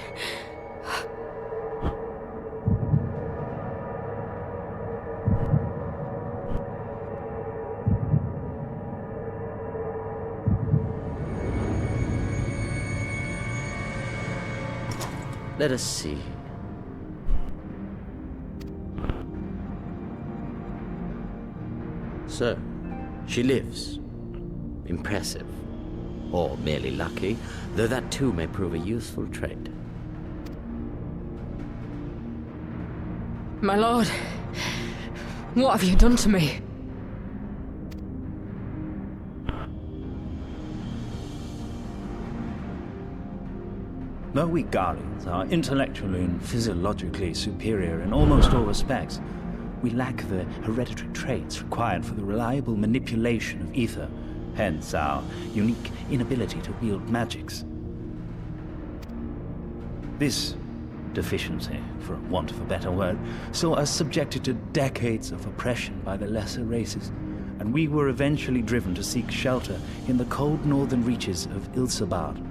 Let us see. So, she lives. Impressive. Or merely lucky, though that too may prove a useful trait. My lord, what have you done to me? Though we Guardians are intellectually and physiologically superior in almost all respects, we lack the hereditary traits required for the reliable manipulation of ether, hence our unique inability to wield magics. This deficiency, for want of a better word, saw us subjected to decades of oppression by the lesser races, and we were eventually driven to seek shelter in the cold northern reaches of Ilsabard.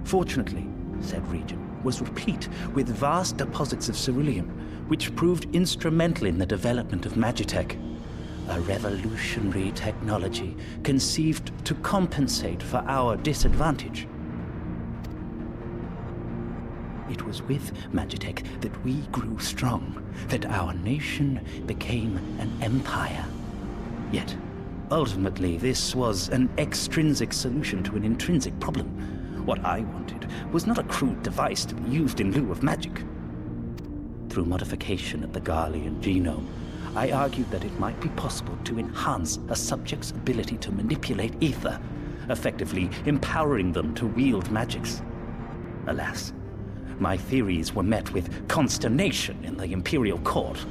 Fortunately, said region was replete with vast deposits of ceruleum, which proved instrumental in the development of Magitech, a revolutionary technology conceived to compensate for our disadvantage. It was with Magitech that we grew strong, that our nation became an empire. Yet, ultimately, this was an extrinsic solution to an intrinsic problem. What I wanted was not a crude device to be used in lieu of magic. Through modification of the Garlean genome, I argued that it might be possible to enhance a subject's ability to manipulate ether, effectively empowering them to wield magics. Alas, my theories were met with consternation in the Imperial Court.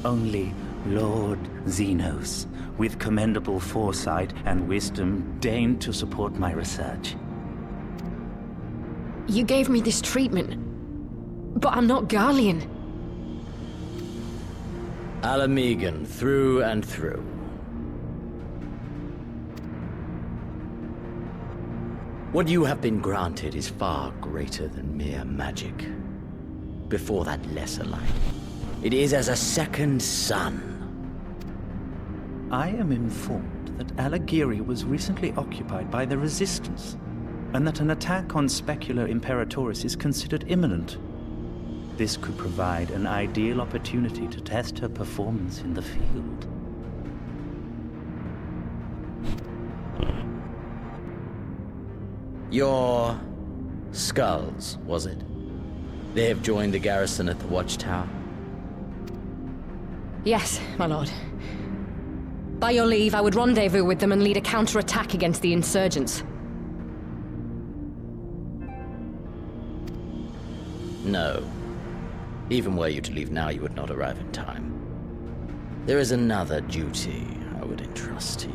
Only Lord Xenos, with commendable foresight and wisdom, deigned to support my research. You gave me this treatment, but I'm not Garlean. Alamegan, through and through. What you have been granted is far greater than mere magic. Before that lesser light, it is as a second son. I am informed that Alagiri was recently occupied by the Resistance, and that an attack on Specular Imperatoris is considered imminent. This could provide an ideal opportunity to test her performance in the field. Your skulls, was it? They have joined the garrison at the Watchtower? Yes, my lord. By your leave, I would rendezvous with them and lead a counterattack against the insurgents. No. Even were you to leave now, you would not arrive in time. There is another duty I would entrust to you.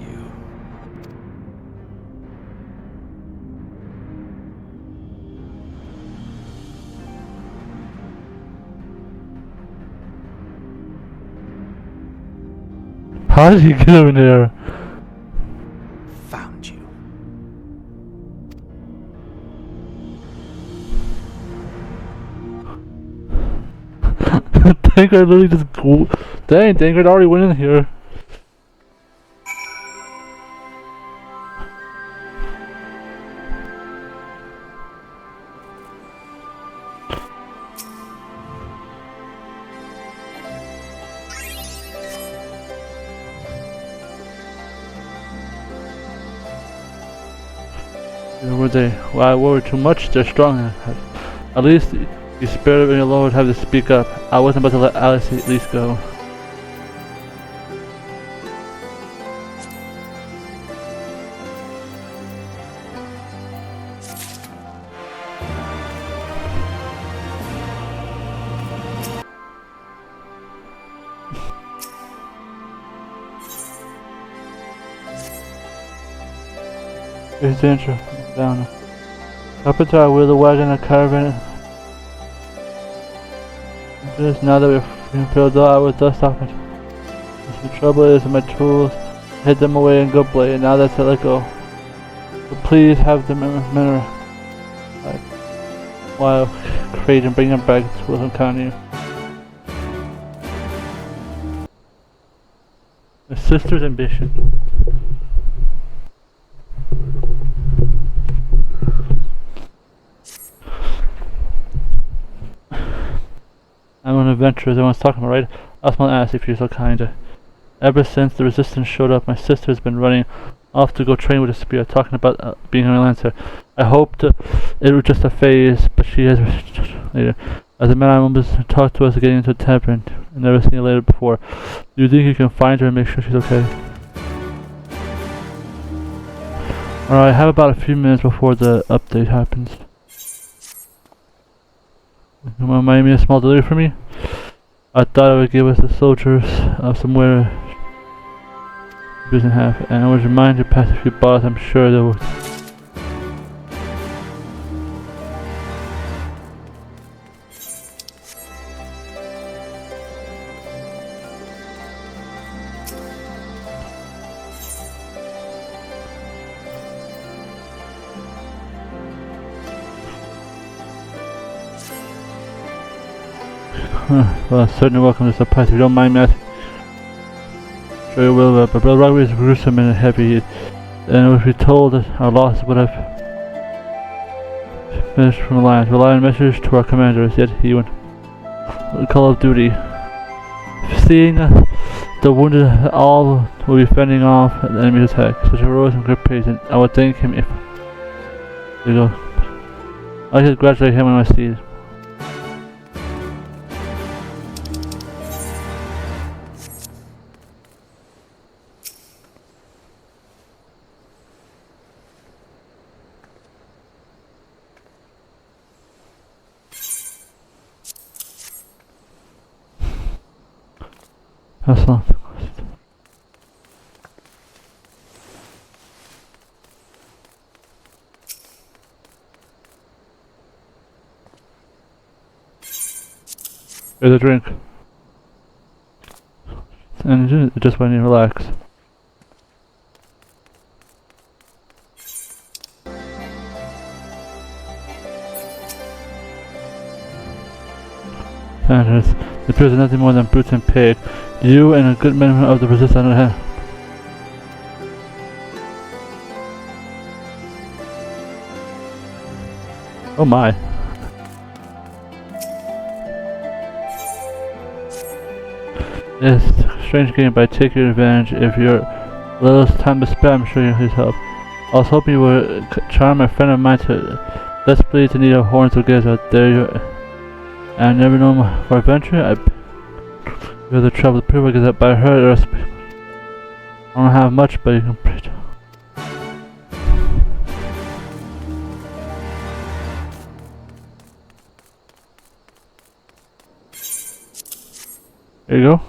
How did you get in here? Found you. Tancred literally just dang, Tancred already went in here. Were they? Well, I worried too much. They're strong. At least the spirit of your Lord have to speak up. I wasn't about to let Alice at least go. Here's the intro. Down. Up until I wheel the wagon and caravan. Just now that we're filled out, I was dust off my. The trouble is my tools. I hid them away in good play, and now that's it. Let go. So please have them remember. Like, while create and bring them back to Wilson County. My sister's ambition. I'm an adventurer, as everyone's talking about, right? I was going to ask if you're so kind. Ever since the Resistance showed up, my sister has been running off to go train with a spear, talking about being a lancer. I hoped it was just a phase, but she has later. As a man, I almost talked to us getting into a tavern. I've never seen her later before. Do you think you can find her and make sure she's okay? Alright, I have about a few minutes before the update happens. You want to make me a small delivery for me? I thought I would give us the soldiers somewhere business half, and I was reminded to pass a few bottles. I'm sure they will. Well, certainly welcome to surprise. If you don't mind me asking. Sure you will, but Brother Rockaway is gruesome and heavy, and if we told that our loss would have finished from Alliance, rely on message to our commanders, yet he went call of duty. Seeing the wounded all will be fending off the enemy's attack, such heroism and great praise, and I would thank him if... There you go. I should congratulate him when I see it. That's not the cost. Here's a drink. And just when you relax. And it appears nothing more than brutes and pig. You and a good many of the resistance I have. Oh my. It's a strange game, but I take your advantage. If you're little time to spare, I'm sure you'll need help. I was hoping you would charm a friend of mine to let's play to need a horns together. There you I never know for adventure. You're the trouble. The people get that by her. I don't have much, but you can preach. There you go.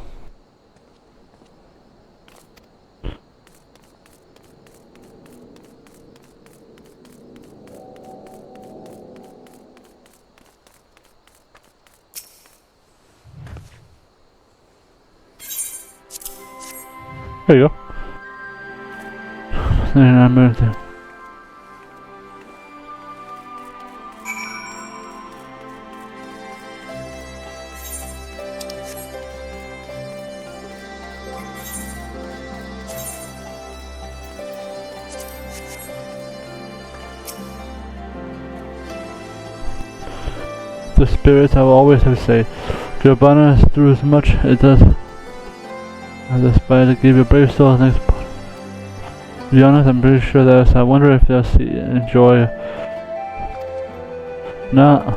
There you go. And I moved it. The spirits I will always have to say, Giovanna through as much it does. Despite to give you brave souls next. To be honest, I'm pretty sure that I wonder if they'll enjoy. No.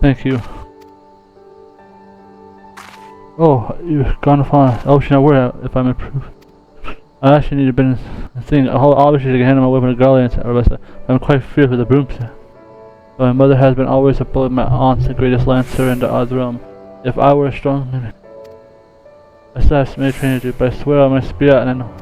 Thank you. Oh, you've gone upon option of where if I'm improved. I actually need to been a thing. Obviously, to handle my weapon to Garland or less. I'm quite fearful of the brooms. But my mother has been always above my aunt's the greatest lancer in the odd realm. If I were strong, maybe. I still have some more training to do, but I swear on my spirit and I know.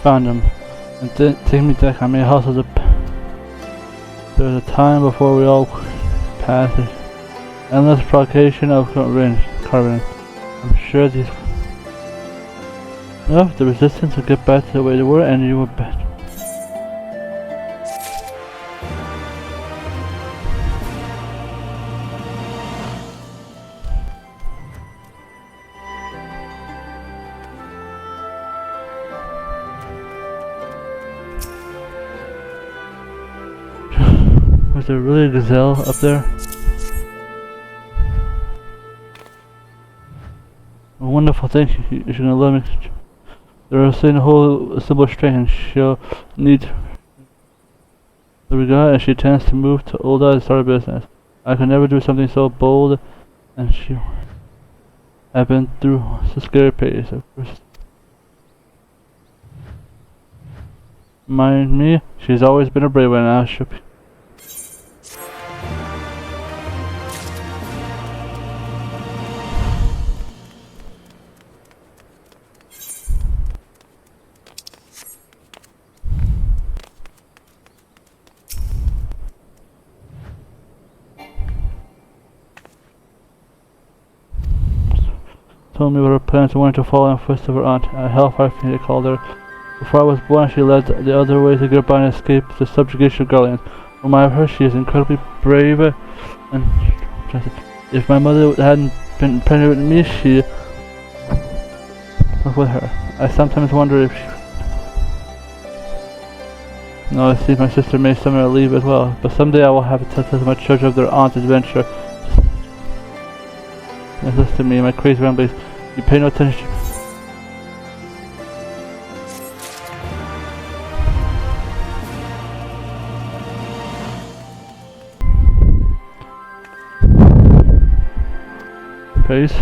Found him and didn't take me back. I made houses up. There was a time before we all passed it. Endless provocation of carbon. I'm sure these. No, the resistance will get back to the way they were, and you were back. Was there really a gazelle up there? A wonderful thing, you're gonna let me. They're saying the whole symbol straight and she'll need the regard and she tends to move to older and start a business. I could never do something so bold and I've been through some scary pages of course. Mind me, she's always been a brave one now she'll be. Told me what her plans were to follow in the footsteps of her aunt, a hellfire fiend they called her. Before I was born, she led the other way to goodbye and escape the subjugation of Guardians. From what I've heard, she is incredibly brave, and if my mother hadn't been pregnant with me, she was with her. I sometimes wonder if she. No, it seems my sister may somehow leave as well, but someday I will have to tell my children of their aunt's adventure. Just listen to me, my crazy ramblings. You pay no attention. Pace.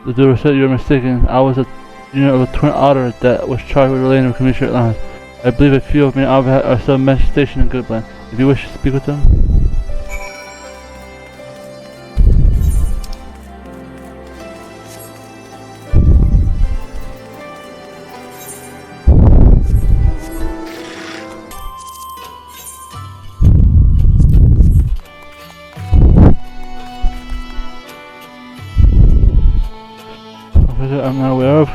The dude said you're mistaken. I was a unit of a twin otter that was charged with relaying the commission lines. I believe a few of me are still stationed in Goodland. If you wish to speak with them. I'm not aware of.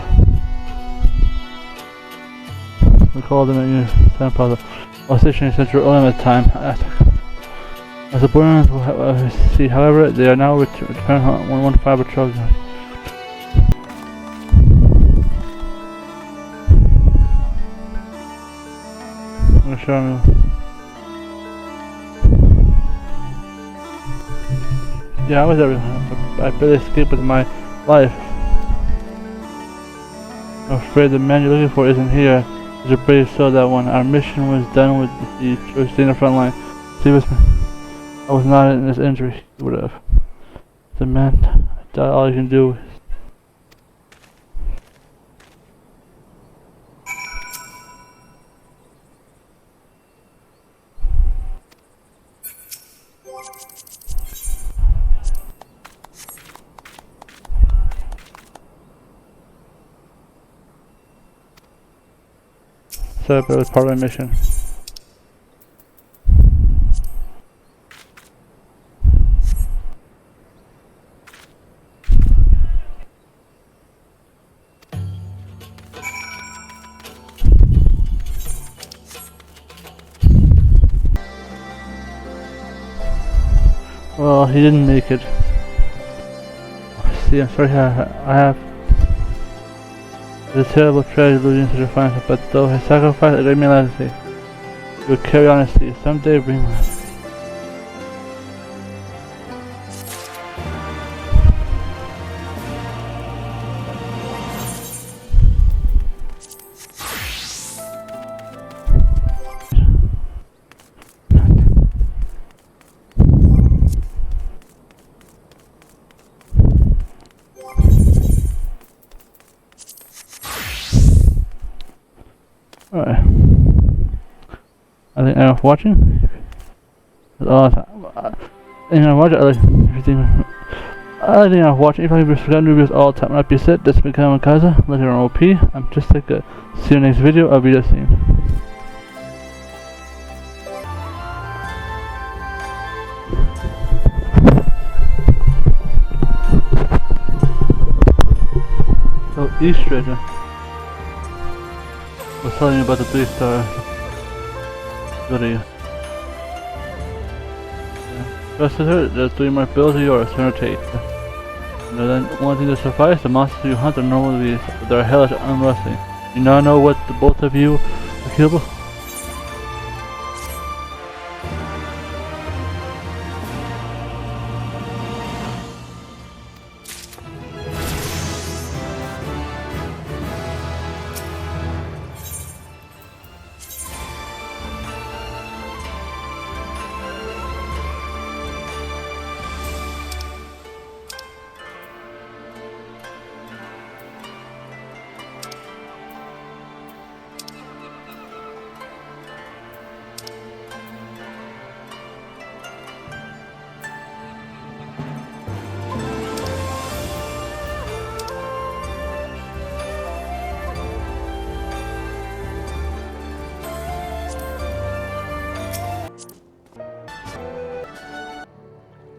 Recall them at your time plaza. While stationary central element time. As the burns will see, however, they are now returned on 115 patrols. I'm gonna show me. Yeah, I was everything. I barely escaped with my life. I'm afraid the man you're looking for isn't here. There's a brave soul, that one. Our mission was done with the choice in the front line. See this man? I was not in this injury. He would have. The man, I doubt all you can do. So it was part of my mission. Well, he didn't make it. See, I'm sorry, I have. It's a terrible tragedy losing such a fine, but though his sacrifice gave me legacy, he will carry on his deed. Someday bring life. Alright. I think I'm watching. That's all I think I'm watching. I think I'm watching. If I can forget reviews all the time, I'd be set. This has become Kaiser. Like you're on OP. I'm just like a. See you next video. I'll be the same. So East Treasure was telling you about the 3-star video. Trusted her, the 3 mark bills are yours, turn or take. And then one thing to suffice, the monsters you hunt are normal beasts, but they are hellish and unresting. You now know what the both of you are killable?